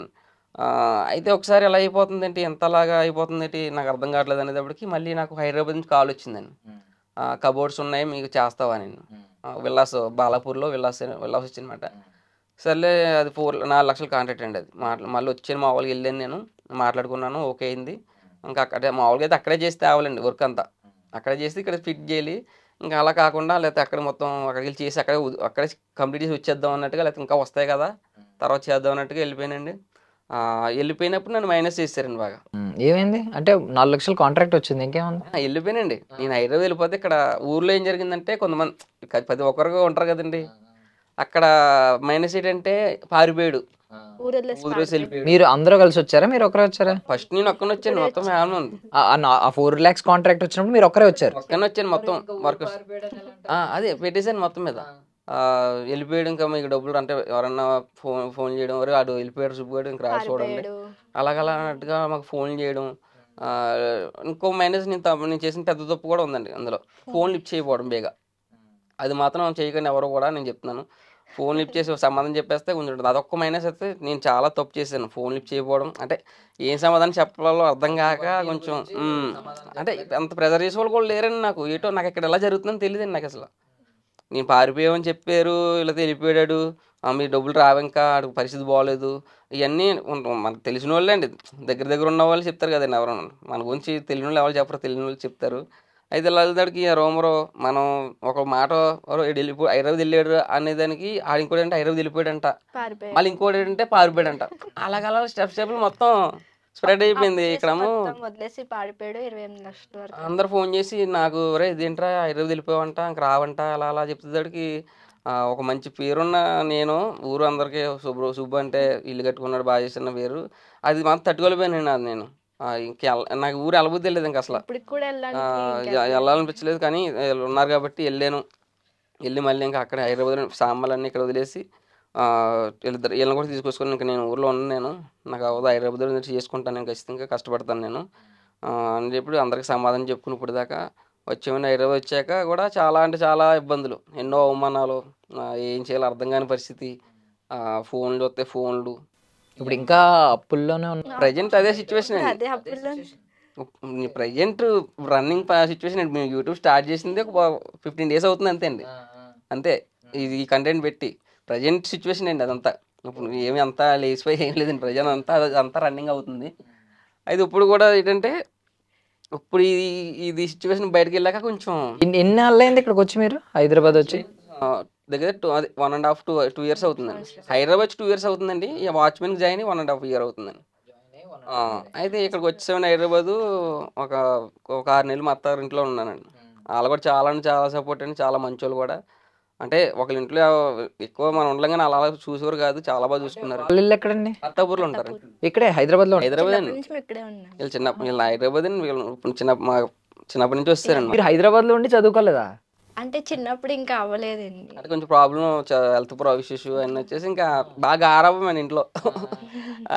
అయితే ఒకసారి ఎలా అయిపోతుంది ఏంటి, ఎంతలాగా అయిపోతుంది ఏంటి నాకు అర్థం కావట్లేదు అనేటప్పటికి మళ్ళీ నాకు హైదరాబాద్ నుంచి కాల్ వచ్చిందండి. కబోర్డ్స్ ఉన్నాయి మీకు చేస్తావా నేను విల్లాస్ బాలాపూర్లో విల్లాస్ వచ్చిందన్నమాట. సర్లే అది 4 లక్షలు కాంట్రాక్ట్ అండి. అది మళ్ళీ వచ్చాను మామూలుగా వెళ్ళాను, నేను మాట్లాడుకున్నాను, ఓకే అయింది. ఇంకా అక్కడే మామూలుగా అయితే అక్కడే చేసి తేవాలండి వర్క్ అంతా, అక్కడే చేసి ఇక్కడ ఫిట్ చేయాలి. ఇంకా అలా కాకుండా లేకపోతే అక్కడ మొత్తం అక్కడికి వెళ్ళి చేసి అక్కడే కంప్లీట్ చేసి వచ్చేద్దాం అన్నట్టుగా, లేకపోతే ఇంకా వస్తాయి కదా తర్వాత చేద్దాం అన్నట్టుగా వెళ్ళిపోయానండి. వెళ్ళిపోయినప్పుడు నన్ను మైనస్ చేశారండి బాగా. ఏమైంది అంటే 4 లక్షలు కాంట్రాక్ట్ వచ్చింది, ఇంకేముంది? వెళ్ళిపోయానండి. నేను హైదరాబాద్ వెళ్ళిపోతే ఇక్కడ ఊర్లో ఏం జరిగిందంటే కొంతమంది ప్రతి ఒక్కరుగా ఉంటారు కదండి, అక్కడ మైనస్ ఏంటంటే పారిపోయాడు, వెళ్ళిపోయాడు. మీరు అందరూ కలిసి వచ్చారా, మీరు ఒకరే వచ్చారా? ఫస్ట్ నేను ఒక్కనే వచ్చాను, మొత్తం ఫ్యామిలీ ఉంది. ఆ 4 lakhs కాంట్రాక్ట్ వచ్చినప్పుడు మీరు ఒక్కరే వచ్చారు? ఒక్కనే వచ్చాను, మొత్తం వర్క్ అదే పెట్టేసాను మొత్తం మీద. వెళ్ళిపోయాడు. ఇంకా మీకు డబ్బులు అంటే ఎవరన్నా ఫోన్ చేయడం, వరకు ఆడు వెళ్ళిపోయాడు సుబ్బుగాడు ఇంకా రాసి చూడండి అలాగలా అన్నట్టుగా మాకు ఫోన్ చేయడం. ఇంకో మైనస్ నేను చేసిన పెద్ద తప్పు కూడా ఉందండి అందులో, ఫోన్ లిఫ్ట్ చేయకపోవడం బేగా. అది మాత్రం చేయకండి ఎవరు కూడా, నేను చెప్తున్నాను. ఫోన్ లిఫ్ట్ చేసి సమాధానం చెప్పేస్తే కొంచెం ఉంటుంది. అదొక్క మైనస్ అయితే నేను చాలా తప్పు చేశాను, ఫోన్ లిఫ్ట్ చేయకపోవడం. అంటే ఏం సమాధానం చెప్పాలో అర్థం కాక కొంచెం అంటే అంత ప్రెజర్ చేసే వాళ్ళు కూడా లేరండి నాకు. ఏటో నాకు ఇక్కడ ఎలా జరుగుతుందని తెలియదండి నాకు అసలు. నేను పారిపోయామని చెప్పారు, ఇలా వెళ్ళిపోయాడు, మీ డబ్బులు రావు, ఇంకా ఆడికి పరిస్థితి బాగోలేదు, ఇవన్నీ మనకు తెలిసిన వాళ్ళే అండి, దగ్గర ఉన్న వాళ్ళు చెప్తారు కదండి. ఎవరు మన గురించి తెలియని వాళ్ళు ఎవరు చెప్పరు, తెలియని వాళ్ళు చెప్తారు. అయితే లలితాడికి రోమరో మనం ఒక మాట హైదరాబాద్ వెళ్ళాడు అనేదానికి ఇంకోటి అంటే హైదరాబాద్ వెళ్ళిపోయాడంట, మళ్ళీ ఇంకోటి ఏంటంటే పారిపోయాడంట. అలాగలా స్టెప్లు మొత్తం స్ప్రెడ్ అయిపోయింది. ఇక్కడేమో అందరు ఫోన్ చేసి నాకు రే ఇదేంట్రా హైదరాబాద్ వెళ్ళిపోయావంట, ఇంక రావంట, అలా చెప్తాడికి ఒక మంచి పేరున్న నేను ఊరు అందరికీ సుబ్బు అంటే ఇల్లు కట్టుకున్నాడు బాగా చేసిన పేరు, అది మాత్రం తట్టుకోలేకపోయాను. అది నేను నాకు ఊరు వెళ్ళబుద్ధి వెళ్ళలేదు ఇంకా అసలు, వెళ్ళాలనిపించలేదు. కానీ ఉన్నారు కాబట్టి వెళ్ళి మళ్ళీ ఇంకా అక్కడ హైదరాబాద్ సామాన్లన్నీ ఇక్కడ వదిలేసి వీళ్ళని కూడా తీసుకొచ్చుకొని ఇంకా నేను ఊర్లో ఉన్నాను, నాకు అవ్వదు హైదరాబాద్ నుంచి చేసుకుంటాను, నేను ఖచ్చితంగా కష్టపడతాను నేను అని చెప్పి అందరికి సమాధానం చెప్పుకుని ఇప్పుడు దాకా వచ్చామని. హైదరాబాద్ వచ్చాక కూడా చాలా అంటే చాలా ఇబ్బందులు, ఎన్నో అవమానాలు, ఏం చేయాలో అర్థం కాని పరిస్థితి, ఫోన్లు వస్తే ఫోన్లు. ఇప్పుడు ఇంకా అప్పుల్లోనే ఉన్నా? ప్రజెంట్ అదే సిచ్యువేషన్ అండి. ప్రజెంట్ రన్నింగ్ సిచ్యువేషన్ అండి. మేము యూట్యూబ్ స్టార్ట్ చేసింది ఒక 15 days అవుతుంది అంతే అండి, అంతే. ఇది కంటెంట్ పెట్టి ప్రజెంట్ సిచ్యువేషన్ అండి అదంతా. ఇప్పుడు ఏమి అంతా లేచిపోయి ఏం లేదండి, ప్రజెంట్ అంతా రన్నింగ్ అవుతుంది. అయితే ఇప్పుడు కూడా ఏంటంటే ఇప్పుడు ఇది సిచ్యువేషన్ బయటకు వెళ్ళాక కొంచెం ఎన్ని నెలలు అయింది ఇక్కడికి వచ్చి మీరు హైదరాబాద్ వచ్చి? దగ్గర 1.5 to 2 years అవుతుందండి. హైదరాబాద్ 2 years అవుతుందండి, వాచ్మెన్ జాయిన్ 1.5 year అవుతుందండి. అయితే ఇక్కడికి వచ్చేసామని హైదరాబాదు ఒక 6 నెలలు మా అత్తారు ఇంట్లో ఉన్నానండి. వాళ్ళు కూడా చాలా అంటే చాలా సపోర్ట్ అండి, చాలా మంచి వాళ్ళు కూడా. అంటే ఒకళ్ళ ఇంట్లో ఎక్కువ మనం ఉండలేం కానీ అలా చూసేవారు కాదు, చాలా బాగా చూసుకున్నారు. వాళ్ళు ఎక్కడండి? అత్తాపూర్లో ఉంటారు. ఇక్కడే హైదరాబాద్ అండి. వీళ్ళు హైదరాబాద్ చిన్నప్పటి నుంచి వస్తారండి. మీరు హైదరాబాద్ లో ఉండి చదువుకోలేదా? అంటే చిన్నప్పుడు ఇంకా అవ్వలేదండి, అంటే కొంచెం ప్రాబ్లం, హెల్త్ ఇష్యూస్ అన్నీ వచ్చేసి ఇంకా బాగా ఆరాబం మన ఇంట్లో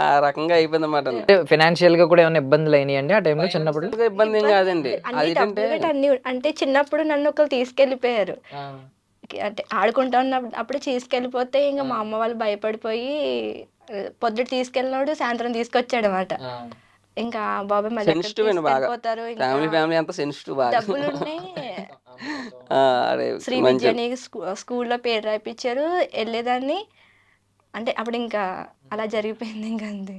ఆ రకంగా అయిపోయింది అన్నమాట. ఫైనాన్షియల్ గా కూడా ఏమైనా ఇబ్బందులు అయినాయి అండి ఆ టైంలో? చిన్నప్పుడు ఇబ్బంది ఏం కాదండి, అంటే చిన్నప్పుడు నన్ను ఒకరు తీసుకెళ్లిపోయారు, అంటే ఆడుకుంటా ఉన్నప్పుడు అప్పుడు తీసుకెళ్ళిపోతే ఇంకా మా అమ్మ వాళ్ళు భయపడిపోయి పొద్దుట తీసుకెళ్ళినోడు సాయంత్రం తీసుకొచ్చాడు అనమాట. ఇంకా బాబాయ్ మళ్ళీ ఫ్యామిలీ అంతా సెన్సిటివ్, డబ్బులు శ్రీ విద్యని స్కూల్లో పేరు రాయించారు, వెళ్ళేదాన్ని. అంటే అప్పుడు ఇంకా అలా జరిగిపోయింది ఇంకా అంతే.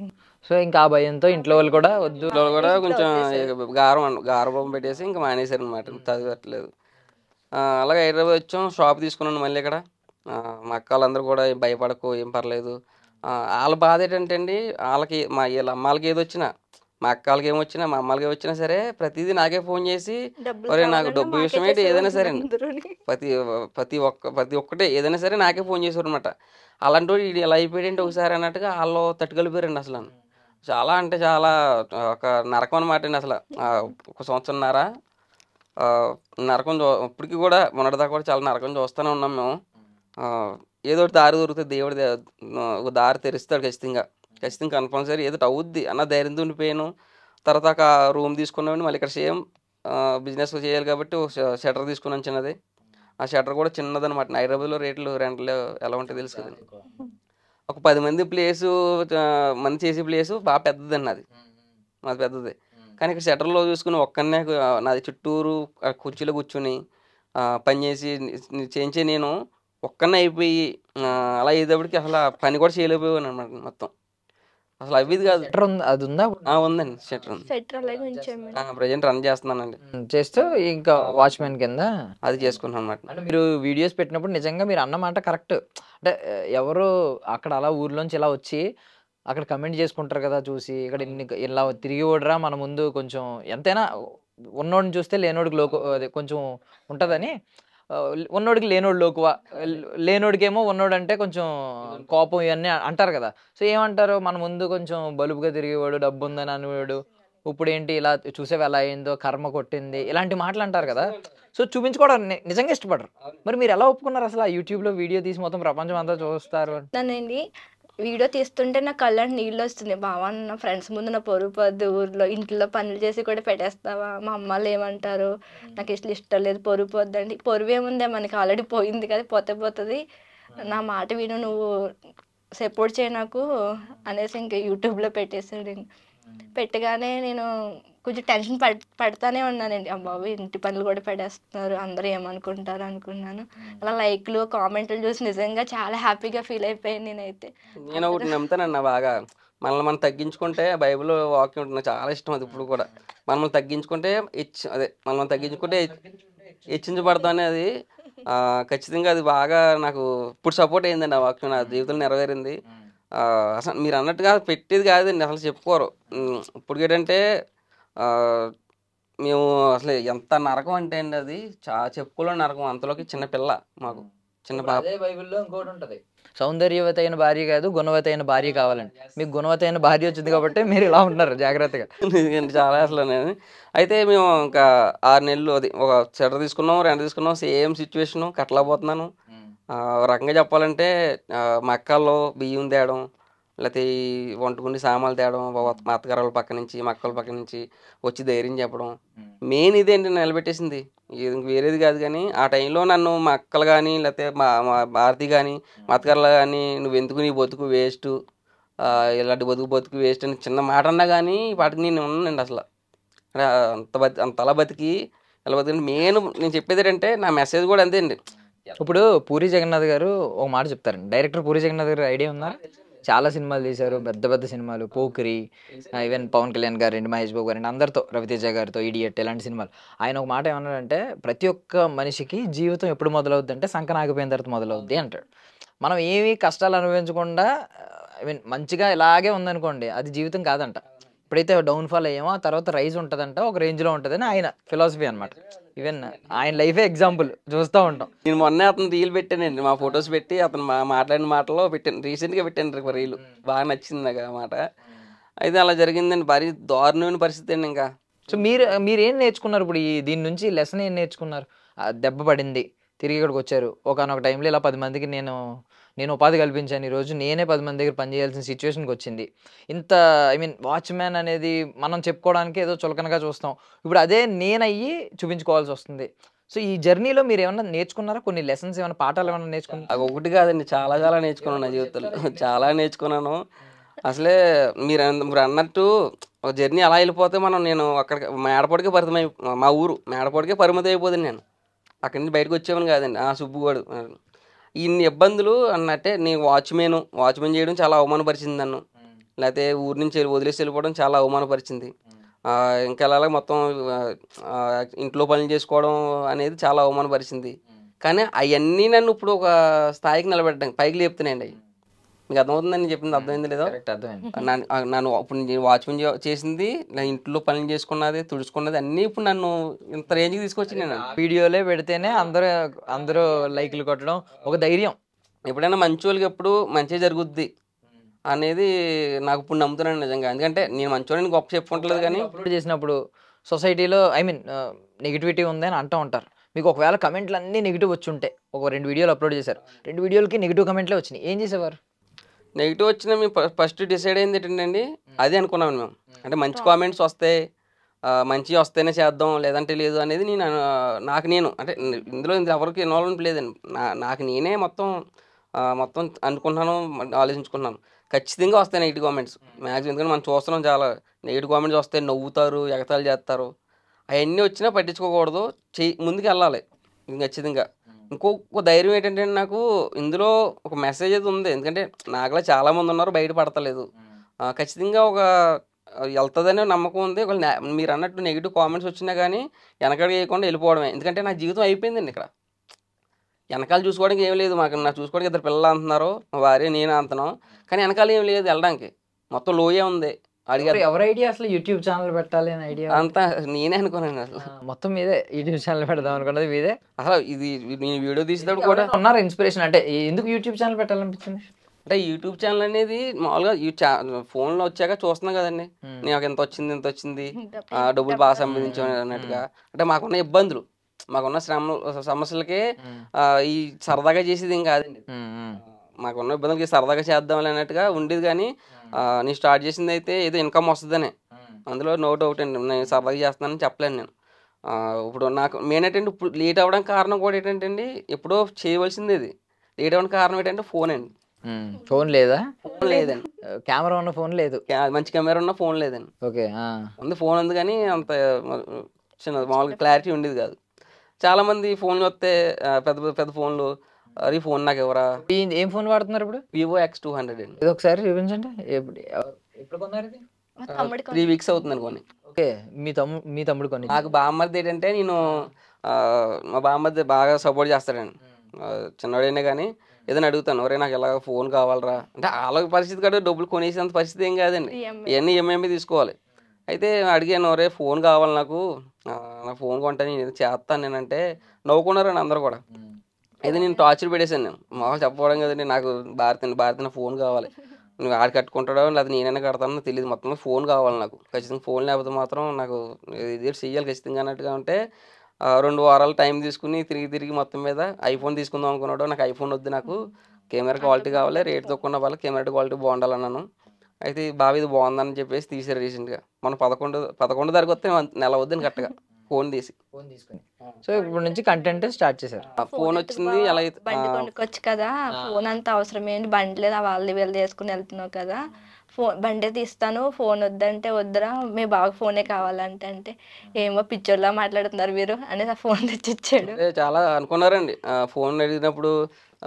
సో ఇంకా ఆ భయంతో ఇంట్లో వాళ్ళు కూడా వద్దు కూడా కొంచెం గారబం పెట్టేసి ఇంకా మానేశారు అనమాట, చదివట్లేదు. అలాగే హైదరాబాద్ వచ్చాం, షాప్ తీసుకున్నాను మళ్ళీ ఇక్కడ. మా అక్క వాళ్ళందరూ కూడా భయపడకు, ఏం పర్లేదు. వాళ్ళ బాధ ఏంటంటే అండి, వీళ్ళ అమ్మాలకి ఏది వచ్చినా, మా అక్కలకి ఏమొచ్చినా, మా అమ్మాలకి వచ్చినా సరే ప్రతిదీ నాకే ఫోన్ చేసి ఒరే నాకు డబ్బు విషయం ఏంటి ఏదైనా సరే అండి, ప్రతి ఒక్కటే ఏదైనా సరే నాకే ఫోన్ చేసేవారు అనమాట. అలాంటి ఇది ఎలా అయిపోయాడంటే ఒకసారి అన్నట్టుగా వాళ్ళు తట్టుకెళ్ళిపోయారండి. అసలు చాలా అంటే చాలా ఒక నరకం అనమాట అండి. అసలు 1 సంవత్సరంన్నర నరకం ఇప్పటికి కూడా మొన్నటిదాకా కూడా చాలా నరకం చూస్తూనే ఉన్నాం మేము. ఏదో దారి దొరుకుతుంది, దేవుడి ఒక దారి తెరుస్తాడు ఖచ్చితంగా కంపల్సరీ ఏదో అవుద్ది అన్న ధైర్యంతో ఉండిపోయాను. తర్వాత ఒక రూమ్ తీసుకున్నామండి, మళ్ళీ ఇక్కడ సేమ్ బిజినెస్ చేయాలి కాబట్టి షటర్ తీసుకున్నాను చిన్నది. ఆ షటర్ కూడా చిన్నదనమాట. హైదరాబాద్లో రెంట్లు ఎలా ఉంటాయి తెలుసు కదండి. ఒక 10 మంది ప్లేసు, మంది చేసే ప్లేసు బాగా పెద్దదండి, అది మాది పెద్దది. కానీ ఇక్కడ షట్టర్లో చూసుకుని ఒక్కనే నాది చుట్టూరు కుర్చీలో కూర్చుని పని చేసి చేయించే నేను ఒక్కనే అయిపోయి అలా అయ్యేటప్పటికి అసలు పని కూడా చేయలేకపోయాను అనమాట మొత్తం. అసలు అవి కాదు. అది ఉందా? ఉందండి, షట్టర్ ఉంది. ప్రజెంట్ రన్ చేస్తున్నానండి. చేస్తూ ఇంకా వాచ్మెన్ కింద అది చేసుకున్నాను అనమాట. అంటే మీరు వీడియోస్ పెట్టినప్పుడు నిజంగా మీరు అన్నమాట కరెక్ట్. అంటే ఎవరు అక్కడ అలా ఊర్లోంచి ఇలా వచ్చి అక్కడ కమెంట్ చేసుకుంటారు కదా చూసి, ఇక్కడ ఇలా తిరిగి ఓడరా మన ముందు కొంచెం ఎంతైనా ఉన్నోడిని చూస్తే లేనోడికి అదే కొంచెం ఉంటుందని, ఉన్నోడికి లేనోడు లోకువా, లేనోడికేమో ఉన్నోడు అంటే కొంచెం కోపం ఇవన్నీ అంటారు కదా. సో ఏమంటారు, మన ముందు కొంచెం బలుపుగా తిరిగేవాడు, డబ్బు ఉందని అనేవాడు, ఇప్పుడు ఏంటి ఇలా చూసేవి ఎలా అయిందో, కర్మ కొట్టింది, ఇలాంటి మాటలు అంటారు కదా. సో చూపించుకోవడం నిజంగా ఇష్టపడరు. మరి మీరు ఎలా ఒప్పుకున్నారు అసలు ఆ యూట్యూబ్లో వీడియో తీసి మొత్తం ప్రపంచం అంతా చూస్తారు? అండి వీడియో తీస్తుంటే నా కళ్ళని నీళ్ళు వస్తుంది. బావా నా ఫ్రెండ్స్ ముందు నా పొరుగు పోద్ది, ఊర్లో ఇంట్లో పనులు చేసి కూడా పెట్టేస్తావా, మా అమ్మాళ్ళు ఏమంటారు, నాకు ఇష్టం లేదు, పొరుగు పోద్ది అంటే పొరుగు ఏముందే మనకి ఆల్రెడీ పోయింది కదా, పోతుంది, నా మాట విను, నువ్వు సపోర్ట్ చేయ నాకు అనేసి ఇంకా యూట్యూబ్లో పెట్టేసాడు. పెట్టగానే నేను కొంచెం టెన్షన్ పడతానే ఉన్నానండి. అబ్బాబు ఇంటి పనులు కూడా పెట్టేస్తున్నారు, అందరూ ఏమనుకుంటారు అనుకున్నాను. అలా లైక్లు కామెంట్లు చూసి నిజంగా చాలా హ్యాపీగా ఫీల్ అయిపోయాను నేనైతే. నేను ఒకటి నమ్ముతానన్న బాగా, మనల్ని మనం తగ్గించుకుంటే బైబిల్ వాక్యం ఉంటుంది, నాకు చాలా ఇష్టం అది. ఇప్పుడు కూడా మనల్ని తగ్గించుకుంటే మనల్ని తగ్గించుకుంటే హెచ్చించబడతాం అనేది ఖచ్చితంగా అది బాగా నాకు ఇప్పుడు సపోర్ట్ అయిందండి. ఆ వాక్యం నా జీవితంలో నెరవేరింది. అసలు మీరు అన్నట్టుగా పెట్టేది కాదండి, అసలు చెప్పుకోరు. ఇప్పుడు ఏంటంటే మేము అసలు ఎంత నరకం అంటే అండి, అది చెప్పుకోలేని నరకం. అంతలోకి చిన్న పిల్ల, మాకు చిన్న పాప. బైబిల్లో ఇంకోటి ఉంటుంది, సౌందర్యవతి అయిన భార్య కాదు గుణవతి అయిన భార్య కావాలండి. మీకు గుణవతి అయిన భార్య వచ్చింది కాబట్టి మీరు ఇలా ఉన్నారు జాగ్రత్తగా. చాలా అసలు నేను అయితే మేము ఇంకా 6 నెలలు అది ఒక షట్టర్ తీసుకున్నాం, రెంట్ తీసుకున్నాం, సేమ్ సిచ్యువేషన్ కట్టలేకపోతున్నాను. రకంగా చెప్పాలంటే మా అక్కల్లో బియ్యం తేయడం, లేకపోతే వంటకుండి సామాన్లు తేయడం, మా అత్తగారుల పక్క నుంచి మా అక్కల పక్క నుంచి వచ్చి ధైర్యం చెప్పడం, మెయిన్ ఇదేంటి నిలబెట్టేసింది. ఇంక వేరేది కాదు. కానీ ఆ టైంలో నన్ను మా అక్కలు కానీ లేకపోతే మా భారతి కానీ మా అత్తగారులు కానీ, నువ్వు ఎందుకు నీ బతుకు వేస్ట్, ఇలాంటి బతుకు వేస్ట్ అని చిన్న మాట అన్నా కానీ వాటికి నేను ఉన్నానండి. అసలు అంతలా బతికి ఇలా బతికి మెయిన్ నేను చెప్పేది ఏంటంటే నా మెసేజ్ కూడా అంతే అండి. ఇప్పుడు పూరి జగన్నాథ్ గారు ఒక మాట చెప్తారండి, డైరెక్టర్ పూరి జగన్నాథ్ గారు ఐడియా ఉందా? చాలా సినిమాలు తీశారు, పెద్ద పెద్ద సినిమాలు, పోకిరి, ఈవెన్ పవన్ కళ్యాణ్ గారు, మహేష్ బాబు గారు, అందరితో, రవితేజ గారితో, ఇడియట్, ఇలాంటి సినిమాలు. ఆయన ఒక మాట ఏమన్నాడంటే, ప్రతి ఒక్క మనిషికి జీవితం ఎప్పుడు మొదలవుద్ది అంటే సంకన ఆగిపోయిన తర్వాత మొదలవుద్ది అంటాడు. మనం ఏమీ కష్టాలు అనుభవించకుండా మంచిగా ఇలాగే ఉందనుకోండి, అది జీవితం కాదంట. ఎప్పుడైతే డౌన్ఫాల్ అయ్యామో ఆ తర్వాత రైజ్ ఉంటుందంట, ఒక రేంజ్లో ఉంటుందని ఆయన ఫిలాసఫీ అనమాట. ఈవెన్ ఆయన లైఫే ఎగ్జాంపుల్ చూస్తూ ఉంటాం. నేను మొన్నే అతను రీల్ పెట్టానండి, మా ఫొటోస్ పెట్టి అతను మాట్లాడిన మాటలో పెట్టాను, రీసెంట్గా పెట్టాను రీల్. బాగా నచ్చింది నాకు ఆ మాట. అయితే అలా జరిగిందండి, భారీ దారుణమైన పరిస్థితి అండి. ఇంకా సో మీరేం నేర్చుకున్నారు ఇప్పుడు దీని నుంచి? లెసన్ ఏం నేర్చుకున్నారు? దెబ్బ పడింది, తిరిగి ఇక్కడికి వచ్చారు, ఒకనొక టైంలో ఇలా 10 మందికి నేను ఉపాధి కల్పించాను, ఈరోజు నేనే 10 మంది దగ్గర పనిచేయాల్సిన సిచ్యువేషన్కి వచ్చింది. ఇంత వాచ్మ్యాన్ అనేది మనం చెప్పుకోవడానికి ఏదో చులకనగా చూస్తాం, ఇప్పుడు అదే నేనయ్యి చూపించుకోవాల్సి వస్తుంది. సో ఈ జర్నీలో మీరు ఏమన్నా నేర్చుకున్నారా? కొన్ని లెసన్స్ ఏమైనా, పాఠాలు ఏమైనా నేర్చుకున్నారా? అది ఒకటి కాదండి, చాలా నేర్చుకున్నాను నా జీవితంలో. చాలా నేర్చుకున్నాను. అసలే మీరు అన్నట్టు ఒక జర్నీ అలా వెళ్ళిపోతే నేను అక్కడ మేడపాటికే పరిమితం మా ఊరు మేడపాటికే పరిమితం అయిపోతుంది. నేను అక్కడి నుంచి బయటకు వచ్చేవాను కాదండి. సుబ్బుగాడు ఇన్ని ఇబ్బందులు అన్నట్టే. నేను వాచ్మెన్ చేయడం చాలా అవమానపరిచింది నన్ను. లేకపోతే ఊరి నుంచి వదిలేసి వెళ్ళిపోవడం చాలా అవమానపరిచింది. ఇంకా అలా మొత్తం ఇంట్లో పనులు చేసుకోవడం అనేది చాలా అవమానపరిచింది. కానీ అవన్నీ నన్ను ఇప్పుడు ఒక స్థాయికి నిలబెట్టడానికి పైకి లేపుతున్నాయండి. అవి మీకు అర్థమవుతుందని చెప్పింది, అర్థమైంది లేదో? నన్ను ఇప్పుడు నేను వాచ్మెన్ చేసింది, ఇంట్లో పనులు చేసుకున్నది, తుడుచుకున్నది అన్నీ ఇప్పుడు నన్ను ఇంత రేంజ్కి తీసుకొచ్చి నేను వీడియోలే పెడితేనే అందరూ లైక్లు కొట్టడం ఒక ధైర్యం. ఎప్పుడైనా మంచి వాళ్ళకి ఎప్పుడు మంచి జరుగుద్ది అనేది నాకు ఇప్పుడు నమ్ముతున్నాను నిజంగా. ఎందుకంటే నేను మంచోళ్ళని గొప్ప చెప్పుకుంటలేదు, కానీ అప్లోడ్ చేసినప్పుడు సొసైటీలో నెగిటివిటీ ఉంది అని అంటూ ఉంటారు. మీకు ఒకవేళ కమెంట్లు అన్నీ నెగిటివ్ వచ్చి ఉంటే, ఒక 2 వీడియోలు అప్లోడ్ చేశారు, 2 వీడియోలకి నెగిటివ్ కమెంట్లే వచ్చినాయి, ఏం చేసేవారు? నెగిటివ్ వచ్చినా మేము ఫస్ట్ డిసైడ్ అయింది ఏంటండి, అదే అనుకున్నాము మేము. అంటే మంచి కామెంట్స్ వస్తాయి, మంచిగా వస్తేనే చేద్దాం, లేదంటే లేదు అనేది నాకు నేను అంటే ఇందులో ఎవరికి ఇన్వాల్వ్మెంట్ లేదండి. నాకు నేనే మొత్తం మొత్తం అనుకుంటున్నాను, ఆలోచించుకున్నాను. ఖచ్చితంగా వస్తాయి నెగిటివ్ కామెంట్స్ మ్యాక్సిమం. ఎందుకంటే మనం చూస్తున్నాం చాలా నెగిటివ్ కామెంట్స్ వస్తాయి, నవ్వుతారు, ఎగతాళి చేస్తారు. అవన్నీ వచ్చినా పట్టించుకోకూడదు, ముందుకు వెళ్ళాలి ఖచ్చితంగా. ఇంకో ధైర్యం ఏంటంటే నాకు ఇందులో ఒక మెసేజ్ అయితే ఉంది. ఎందుకంటే నాకులా చాలామంది ఉన్నారు, బయట పడతలేదు. ఖచ్చితంగా ఒక వెళ్తుందనే నమ్మకం ఉంది. మీరు అన్నట్టు నెగిటివ్ కామెంట్స్ వచ్చినా కానీ వెనకడ వేయకుండా వెళ్ళిపోవడమే. ఎందుకంటే నా జీవితం అయిపోయిందండి ఇక్కడ. వెనకాల చూసుకోవడానికి ఏం లేదు. నాకు చూసుకోవడానికి 2 పిల్లలు అంటున్నారు, మా భార్య నేను అంటున్నాం. కానీ వెనకాల ఏం లేదు వెళ్ళడానికి, మొత్తం లోయే ఉంది. అడిగారు ఎవరి ఐడియా అసలు యూట్యూబ్ ఛానల్ పెట్టాలి అని ఐడియా? అంతా నేనే అనుకున్నాను. అసలు మొత్తం మీదే యూట్యూబ్ ఛానల్ పెడదాం అనుకున్నది మీదే? అసలు ఇది నేను వీడియో తీసేటప్పుడు కూడా ఉన్నారు ఇన్స్పిరేషన్? అంటే ఎందుకు యూట్యూబ్ ఛానల్ పెట్టాలనిపించింది? అంటే యూట్యూబ్ ఛానల్ అనేది మామూలుగా ఫోన్లో వచ్చాక చూస్తున్నాం కదండి, నాకు ఎంత వచ్చింది డబ్బులు బాగా సంపాదించాం అన్నట్టుగా. అంటే మాకున్న ఇబ్బందులు, మాకున్న సమస్యలకే ఈ సరదాగా చేసేది ఏం కాదండి. మాకున్న ఇబ్బందులకి సరదాగా చేద్దాం అన్నట్టుగా ఉండేది. కానీ నేను స్టార్ట్ చేసింది అయితే ఏదో ఇన్కమ్ వస్తుందనే, అందులో నో డౌట్ అండి. నేను సరదాగా చేస్తున్నానని చెప్పలేను నేను. ఇప్పుడు నాకు మెయిన్ ఏంటంటే ఇప్పుడు లేట్ అవ్వడానికి కారణం కూడా ఏంటంటే అండి, ఎప్పుడో చేయవలసింది ఇది. లేట్ అవ్వడానికి కారణం ఏంటంటే ఫోన్ అండి. ఫోన్ లేదా? ఫోన్ లేదండి. కెమెరా ఉన్న ఫోన్ లేదు, మంచి కెమెరా ఉన్న ఫోన్ లేదండి. ఓకే ఫోన్ ఉంది కానీ అంత చిన్నది, మామూలుగా క్లారిటీ ఉండేది కాదు. చాలా మంది ఫోన్లు వస్తే పెద్ద పెద్ద ఫోన్లు, అది ఫోన్ నాకు ఎవరా. ఏం ఫోన్ వాడుతున్నారు ఇప్పుడు? వివో X200 అండి. ఇది ఒకసారి చూపించండి. ఎప్పుడు కొన్నారు ఇది? 3 వీక్స్ అవుతుంది అనుకోండి. ఓకే, మీ తమ్ముడు కొని. నాకు బామ్మర్ది ఏంటంటే నేను మా బామ్మర్ది బాగా సపోర్ట్ చేస్తాడండి. చిన్నవాడైనా కానీ ఏదైనా అడుగుతాను, ఒరే నాకు ఇలా ఫోన్ కావాలరా అంటే, వాళ్ళ పరిస్థితి కూడా డబ్బులు కొనేసేంత పరిస్థితి ఏం కాదండి, ఇవన్నీ ఈఎంఐ తీసుకోవాలి. అయితే అడిగాను, ఒరే ఫోన్ కావాలి నాకు ఫోన్ కొంటాను, నేను చేస్తాను నేనంటే నవ్వుకున్నారండి అందరూ కూడా. అయితే నేను టార్చర్ పెట్టేశాను. నేను మామూలు చెప్పడం కదండి, నాకు భారతీయ ఫోన్ కావాలి, నువ్వు ఆడ కట్టుకుంటాడో లేదా నేనైనా కడతానో తెలియదు, మొత్తం ఫోన్ కావాలి నాకు ఖచ్చితంగా. ఫోన్ లేకపోతే మాత్రం నాకు ఇది చెయ్యాలి ఖచ్చితంగా అన్నట్టుగా. ఉంటే 2 వారాలు టైం తీసుకుని తిరిగి మొత్తం మీద ఐఫోన్ తీసుకుందాం అనుకున్నాడు. నాకు ఐఫోన్ వద్దు, నాకు కెమెరా క్వాలిటీ కావాలి, రేట్ తక్కువ ఉన్న వాళ్ళకి కెమెరా క్వాలిటీ బాగుండాలన్నాను. అయితే బాగా ఇది బాగుందని చెప్పేసి తీసారు రీసెంట్గా. మనం 11 తారీఖు వస్తే నెల వద్దని కరెక్ట్గా ఫోన్ తీసుకుని. సో ఇప్పుడు నుంచి కంటెంట్ స్టార్ట్ చేశారు. ఫోన్ వచ్చింది, ఎలా అయితే బండి కొనుక్కొచ్చు కదా, ఫోన్ అంత అవసరం ఏంటి, బండి లేదా వాళ్ళు వీళ్ళు చేసుకుని వెళ్తున్నావు కదా, బండి తీస్తాను, ఫోన్ వద్దంటే వద్దురా, మీ బాగా ఫోనే కావాలంటే ఏమో పిచ్చోళ్ళ మాట్లాడుతున్నారు మీరు అనేది ఆ ఫోన్ తెచ్చిచ్చాడు. చాలా అనుకున్నారండి. ఫోన్ అడిగినప్పుడు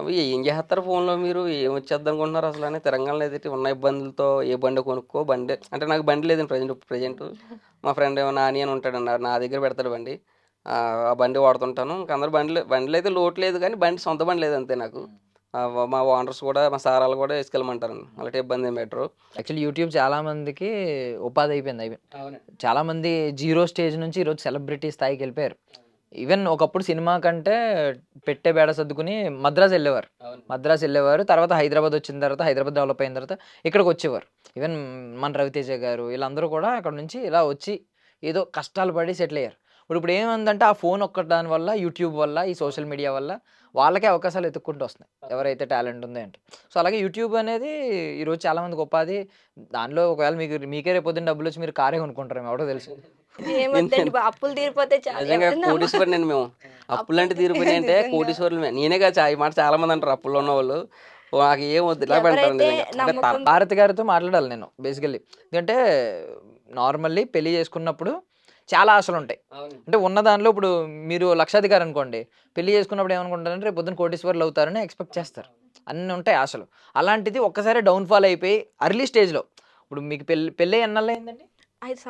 అవి ఏం చేస్తారు ఫోన్లో, మీరు ఏం వచ్చేద్దాం అనుకుంటున్నారు అసలు అని. తెలంగాణలో ఏదైతే ఉన్న ఇబ్బందులతో ఏ బండి కొనుక్కో, బండి అంటే నాకు బండి లేదండి ప్రజెంట్. మా ఫ్రెండ్ ఏమో నాని అని ఉంటాడు, నా దగ్గర పెడతాడు బండి, ఆ బండి వాడుతుంటాను. ఇంకా అందరు బండిలో అయితే లోటు లేదు, కానీ సొంత బండి లేదు అంతే నాకు. మా ఓనర్స్ కూడా, మా సారాలు కూడా వేసుకెళ్ళమంటారండి, అలాంటి ఇబ్బంది ఏం పెట్టరు. యాక్చువల్లీ యూట్యూబ్ చాలా మందికి ఉపాధి అయిపోయింది. చాలా మంది జీరో స్టేజ్ నుంచి ఈరోజు సెలబ్రిటీ స్థాయికి వెళ్ళిపోయారు. ఈవెన్ ఒకప్పుడు సినిమా కంటే పెట్టే బేడ సర్దుకుని మద్రాసు వెళ్ళేవారు. తర్వాత హైదరాబాద్ వచ్చిన తర్వాత, హైదరాబాద్ డెవలప్ అయిన తర్వాత ఇక్కడికి వచ్చేవారు. ఈవెన్ మన రవితేజ గారు వీళ్ళందరూ కూడా అక్కడ నుంచి ఇలా వచ్చి ఏదో కష్టాలు పడి సెటిల్ అయ్యారు. ఇప్పుడు ఏమందంటే ఆ ఫోన్ ఒక్కదాని వల్ల, యూట్యూబ్ వల్ల, ఈ సోషల్ మీడియా వల్ల వాళ్ళకే అవకాశాలు ఎత్తుక్కుంటూ వస్తున్నాయి, ఎవరైతే టాలెంట్ ఉందో అంటే. సో అలాగే యూట్యూబ్ అనేది ఈరోజు చాలా మందికి ఉపాధి. దానిలో ఒకవేళ మీకే రేపు పొద్దున్న డబ్బులు వచ్చి మీరు కారే కొనుక్కుంటారు, ఎవడో తెలుసు. అప్పులు తీరిపోతే కోటీశ్వరుడు నేను. మేము అప్పులు అంటే తీరిపోయి అంటే కోటీశ్వరులు నేనే కదా. ఈ మాట చాలా మంది అంటారు అప్పుల్లో ఉన్న వాళ్ళు, నాకు ఏం వద్దు ఇలా పెడతారు. భారతి గారితో మాట్లాడాలి నేను బేసికల్లీ. ఎందుకంటే నార్మల్లీ పెళ్లి చేసుకున్నప్పుడు చాలా ఆశలు ఉంటాయి. అంటే ఉన్న దానిలో ఇప్పుడు మీరు లక్షాధికారి అనుకోండి, పెళ్లి చేసుకున్నప్పుడు ఏమనుకుంటారంటే రేపు పొద్దున్న కోటీశ్వర్లు అవుతారని ఎక్స్పెక్ట్ చేస్తారు, అన్నీ ఉంటాయి ఆశలు. అలాంటిది ఒక్కసారి డౌన్ఫాల్ అయిపోయి అర్లీ స్టేజ్లో, ఇప్పుడు మీకు పెళ్ళి ఎన్నాళ్ళు అయిందండి? 5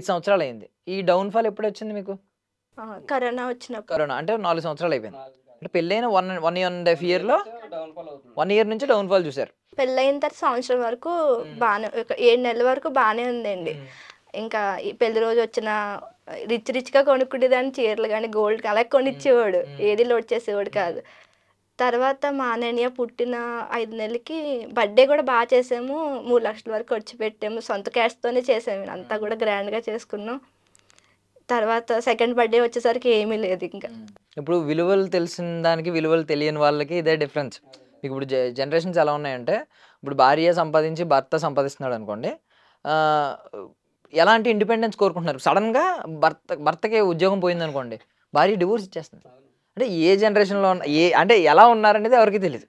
సంవత్సరాలు అయింది. ఈ డౌన్ఫాల్ ఎప్పుడు వచ్చింది మీకు? కరోనా వచ్చినప్పుడు. కరోనా అంటే 4 సంవత్సరాలు అయిపోయింది. అంటే పెళ్ళైన 1.5 yearలో 1 year నుంచి డౌన్ఫాల్ చూసారు. పెళ్ళైన తర్వాత సంవత్సరం వరకు బాగానే, 7 నెలల వరకు బాగానే ఉందండి. ఇంకా ఈ పెళ్లి రోజు వచ్చిన రిచ్గా కొనుక్కుంటేదాన్ని చీరలు కానీ గోల్డ్ అలా కొనిచ్చేవాడు, ఏది లోడ్ చేసేవాడు కాదు. తర్వాత మా అన్నయ్య పుట్టిన 5 నెలలకి బర్త్డే కూడా బాగా చేసాము, 3 లక్షల వరకు ఖర్చు పెట్టాము, సొంత క్యాష్తోనే చేసాము, అంతా కూడా గ్రాండ్గా చేసుకున్నాం. తర్వాత సెకండ్ బర్త్డే వచ్చేసరికి ఏమీ లేదు. ఇంకా ఇప్పుడు విలువలు తెలిసిన దానికి విలువలు తెలియని వాళ్ళకి ఇదే డిఫరెన్స్. మీకు ఇప్పుడు జనరేషన్స్ ఎలా ఉన్నాయంటే, ఇప్పుడు భార్య సంపాదించి భర్త సంపాదిస్తున్నాడు అనుకోండి, ఎలాంటి ఇండిపెండెన్స్ కోరుకుంటున్నారు. సడన్గా భర్తకి ఉద్యోగం పోయింది అనుకోండి, భార్య డివోర్స్ ఇచ్చేస్తుంది. అంటే ఏ జనరేషన్లో అంటే ఎలా ఉన్నారనేది ఎవరికి తెలియదు.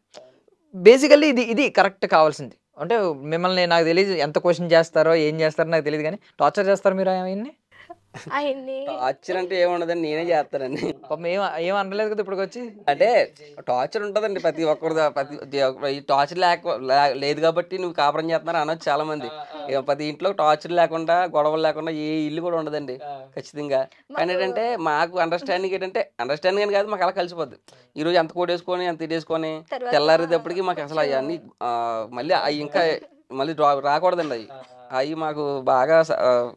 బేసికల్లీ ఇది కరెక్ట్ కావాల్సింది. అంటే మిమ్మల్ని నాకు తెలీదు ఎంత క్వశ్చన్ చేస్తారో, ఏం చేస్తారో నాకు తెలియదు కానీ టార్చర్ చేస్తారు మీరు ఆయన్ని? ఆయన్ని టార్చర్ అంటే ఏముండదండి, నేనే చేస్తానండి. పాపం ఏం అనలేదు కదా ఇప్పటికొచ్చి. అంటే టార్చర్ ఉంటుందండి ప్రతి ఒక్కరు, ఈ టార్చర్ లేదు కాబట్టి నువ్వు కాపురం చేస్తున్నారు అనొచ్చు చాలా మంది. ప్రతి ఇంట్లో టార్చర్ లేకుండా, గొడవలు లేకుండా ఏ ఇల్లు కూడా ఉండదండి ఖచ్చితంగా. కానీ ఏంటంటే మాకు అండర్స్టాండింగ్ ఏంటంటే, అండర్స్టాండింగ్ అని కాదు, మాకు అలా కలిసిపోద్ది. ఈ రోజు ఎంత కొట్టేసుకొని ఎంత తిట్టేసుకొని తెల్లారేటప్పటికి మాకు అసలు అవన్నీ మళ్ళీ అవి ఇంకా మళ్ళీ రాకూడదండి. అవి మాకు బాగా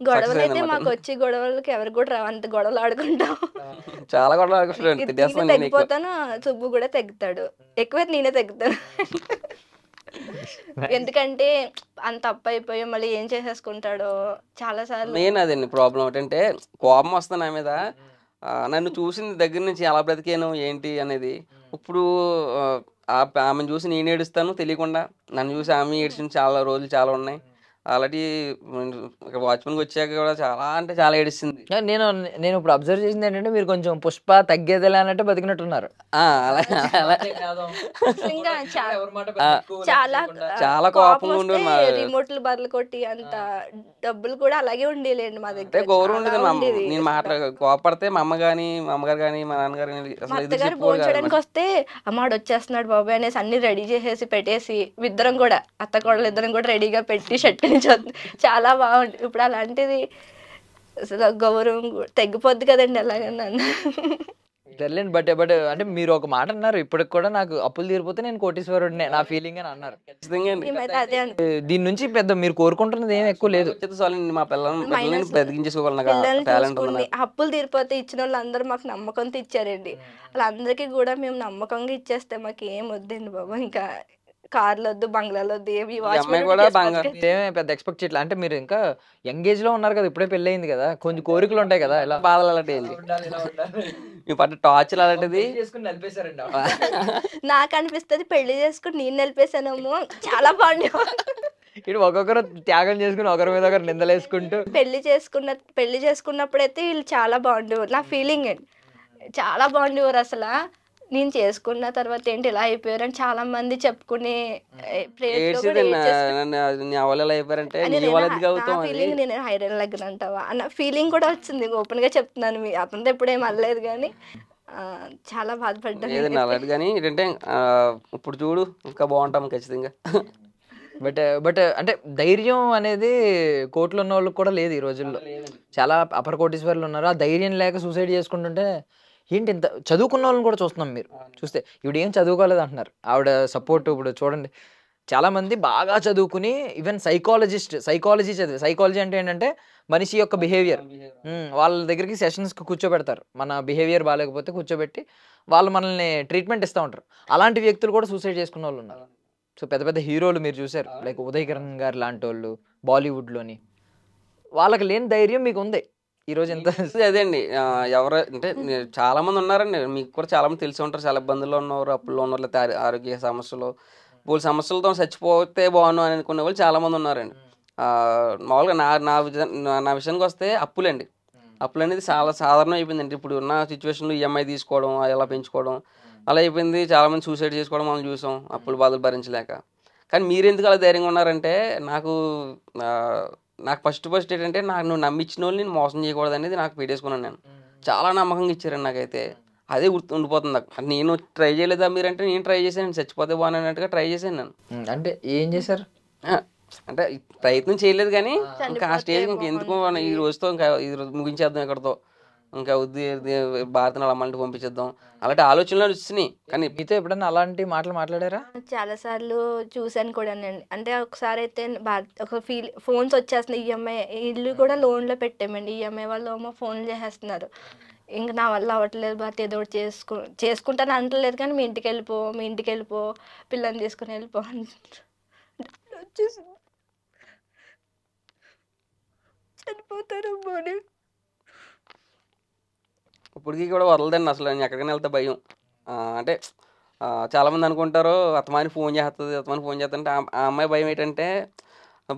గొడవలు అయితే మాకు వచ్చి గొడవలకి ఎవరు కూడా రావు, అంత గొడవలు ఆడుకుంటాం. చాలా గొడవలు ఆడుకుంటాను. తెగిపోతాను, సుబ్బు కూడా తెగుతాడు, ఎక్కువైతే నేనే తెగుతాను. ఎందుకంటే అంత తప్పు అయిపోయి మళ్ళీ ఏం చేసేసుకుంటాడో చాలా సార్లు. మెయిన్ అదండి ప్రాబ్లం. ఏంటంటే కోపం వస్తుంది నా మీద, నన్ను చూసిన దగ్గర నుంచి ఎలా బ్రతికాను ఏంటి అనేది. ఇప్పుడు ఆమెను చూసి నేను ఏడుస్తాను తెలియకుండా, నన్ను చూసి ఆమె ఏడ్చిన చాలా రోజులు చాలా ఉన్నాయి. ఆల్రెడీ వాచ్మెన్కి వచ్చాక కూడా చాలా అంటే చాలా ఏడిస్తుంది. నేను ఇప్పుడు అబ్జర్వ్ చేసింది ఏంటంటే, మీరు కొంచెం పుష్ప తగ్గేదిలే అన్నట్టు బతికినట్టున్నారు. చాలా కోపంగా ఉండే, రిమోట్లు బర్లు కొట్టి అంత డబ్బులు కూడా అలాగే ఉండేలేండి మా దగ్గర. గౌరవం ఉండేది. నేను కోపడితే మా అమ్మగారు కానీ మా నాన్నగారు మా అత్తగారు భోంచడానికి వస్తే అమ్మాడు వచ్చేస్తున్నాడు బాబాయ్ అనేసి అన్ని రెడీ చేసేసి పెట్టేసి, ఇద్దరం కూడా అత్త కోడలు ఇద్దరం కూడా రెడీగా పెట్టి షర్ట్ చాలా బాగుంది. ఇప్పుడు అలాంటిది అసలు గౌరవం తగ్గిపోద్ది కదండి ఎలాగన్నా. తెలియదు. బట్ అంటే మీరు ఒక మాట అన్నారు, ఇప్పటికి కూడా నాకు అప్పులు తీరిపోతే నేను కోటీశ్వరుడినే నా ఫీలింగ్ అని అన్నారు. దీని నుంచి పెద్ద మీరు కోరుకుంటున్నది ఏం ఎక్కువ లేదు. మా పిల్లల్ని బతికించేసుకోగలను. అప్పులు తీరిపోతే ఇచ్చిన వాళ్ళు అందరూ మాకు నమ్మకంతో ఇచ్చారండి. వాళ్ళందరికీ కూడా మేము నమ్మకంగా ఇచ్చేస్తే మాకు ఏం వద్దండి బాబు, ఇంకా కార్లు వద్దు, బంగ్లాలు వద్దు, ఏమి పెద్ద ఎక్స్పెక్ట్ చేయట్లా. అంటే మీరు ఇంకా యంగ్ ఏజ్ లో ఉన్నారు కదా, ఇప్పుడే పెళ్లి అయింది కదా, కొంచెం కోరికలు ఉంటాయి కదా, ఇలా బాధలు అలాంటి టార్చర్ అలాంటిది. నాకు అనిపిస్తుంది పెళ్లి చేసుకుని నేను నిలిపేసానేమో, చాలా బాగుంది. ఇటు ఒక్కొక్కరు త్యాగం చేసుకుని ఒకరి మీద ఒకరు నిందలేసుకుంటూ పెళ్లి చేసుకున్నప్పుడైతే వీళ్ళు చాలా బాగుండేవారు. నా ఫీలింగ్ అండి, చాలా బాగుండేవారు. అసలు నేను చేసుకున్న తర్వాత ఏంటి ఇలా అయిపోయారు అని చాలా మంది చెప్పుకునే నేను హైరన్ లగ్న అంటావా అన్న ఫీలింగ్ కూడా వచ్చింది. ఓపెన్ గా చెప్తున్నాను, అతనితో ఎప్పుడేం అనలేదు కానీ చాలా బాధపడ్డాను. కానీ ఏంటంటే ఇప్పుడు చూడు ఇంకా బాగుంటాం ఖచ్చితంగా. బట్ అంటే ధైర్యం అనేది కోట్లు ఉన్న వాళ్ళకి కూడా లేదు ఈ రోజుల్లో. చాలా అపర కోటీశ్వర్లు ఉన్నారు, ఆ ధైర్యం లేక సూసైడ్ చేసుకుంటుంటే ఏంటి ఇంత చదువుకున్న వాళ్ళని కూడా చూస్తున్నాం. మీరు చూస్తే ఇవిడ ఏం చదువుకోలేదు అంటున్నారు, ఆవిడ సపోర్ట్. ఇప్పుడు చూడండి, చాలామంది బాగా చదువుకుని ఈవెన్ సైకాలజీ చదివి, సైకాలజీ అంటే ఏంటంటే మనిషి యొక్క బిహేవియర్, వాళ్ళ దగ్గరికి సెషన్స్కి కూర్చోబెడతారు. మన బిహేవియర్ బాగాలేకపోతే కూర్చోబెట్టి వాళ్ళు మనల్ని ట్రీట్మెంట్ ఇస్తూ ఉంటారు. అలాంటి వ్యక్తులు కూడా సూసైడ్ చేసుకున్న వాళ్ళు ఉన్నారు. సో పెద్ద పెద్ద హీరోలు మీరు చూసారు, లైక్ ఉదయ్ కిరణ్ గారు లాంటి వాళ్ళు బాలీవుడ్లోని, వాళ్ళకి లేని ధైర్యం మీకు ఉంది ఈరోజు. ఎంత అదే అండి, ఎవరు అంటే చాలా మంది ఉన్నారండి, మీకు కూడా చాలా మంది తెలిసి ఉంటారు. చాలా ఇబ్బందుల్లో ఉన్నవారు, అప్పుల్లో ఉన్నవారు, లేకపోతే ఆరోగ్య సమస్యలు, పూల సమస్యలతో చచ్చిపోతే బాగున్నాను అని అనుకునే వాళ్ళు చాలా మంది ఉన్నారండి. మామూలుగా నా విషయానికి వస్తే అప్పులండి, అప్పులు అనేది చాలా సాధారణం అయిపోయిందండి. ఇప్పుడు ఉన్న సిచ్యువేషన్లో ఈఎంఐ తీసుకోవడం, ఎలా పెంచుకోవడం అలా అయిపోయింది. చాలామంది సూసైడ్ చేసుకోవడం మనం చూసాం, అప్పులు బాధలు భరించలేక. కానీ మీరు ఎందుకు అలా ధైర్యంగా ఉన్నారంటే, నాకు ఫస్ట్ ఏంటంటే, నాకు నువ్వు నమ్మించిన వాళ్ళు నేను మోసం చేయకూడదు అనేది నాకు పెట్టేసుకున్నాను. నేను చాలా నమ్మకంగా ఇచ్చారండి నాకైతే, అదే ఉండిపోతుంది నాకు. నేను ట్రై చేయలేదా మీరంటే, నేను ట్రై చేశాను, నేను చచ్చిపోతే బాగున్నట్టుగా ట్రై చేశాను నేను. అంటే ఏం చేశారు అంటే ప్రయత్నం చేయలేదు కానీ ఇంకా ఆ స్టేజ్ ఇంకెందుకు ఈ రోజుతో ఇంకా ముగించేద్దాం ఎక్కడితో, ఇంకా భారతనాడు అమ్మాయిని పంపించేద్దాం అలాంటి ఆలోచనలు వచ్చినాయి. కానీ మీతో ఎప్పుడన్నా అలాంటి మాటలు మాట్లాడారా? చాలా సార్లు చూసాను కూడా. అంటే ఒకసారి అయితే ఒక ఫోన్స్ వచ్చేస్తున్నాయి, ఈఎంఐ ఇల్లు కూడా లోన్లో పెట్టామండి, ఈఎంఐ వాళ్ళు ఏమో ఫోన్లు చేసేస్తున్నారు. ఇంక నా వల్ల అవ్వట్లేదు భారతి, ఏదో ఒకటి చేసుకుంటాను అంటలేదు కానీ మీ ఇంటికి వెళ్ళిపో పిల్లని తీసుకుని వెళ్ళిపో వచ్చేసి చనిపోతారు. ఇప్పటికీ కూడా వదలదండి అసలు, నేను ఎక్కడికైనా వెళ్తే భయం. అంటే చాలామంది అనుకుంటారు అత్తమాని ఫోన్ చేస్తుంటే ఆ అమ్మాయి భయం ఏంటంటే,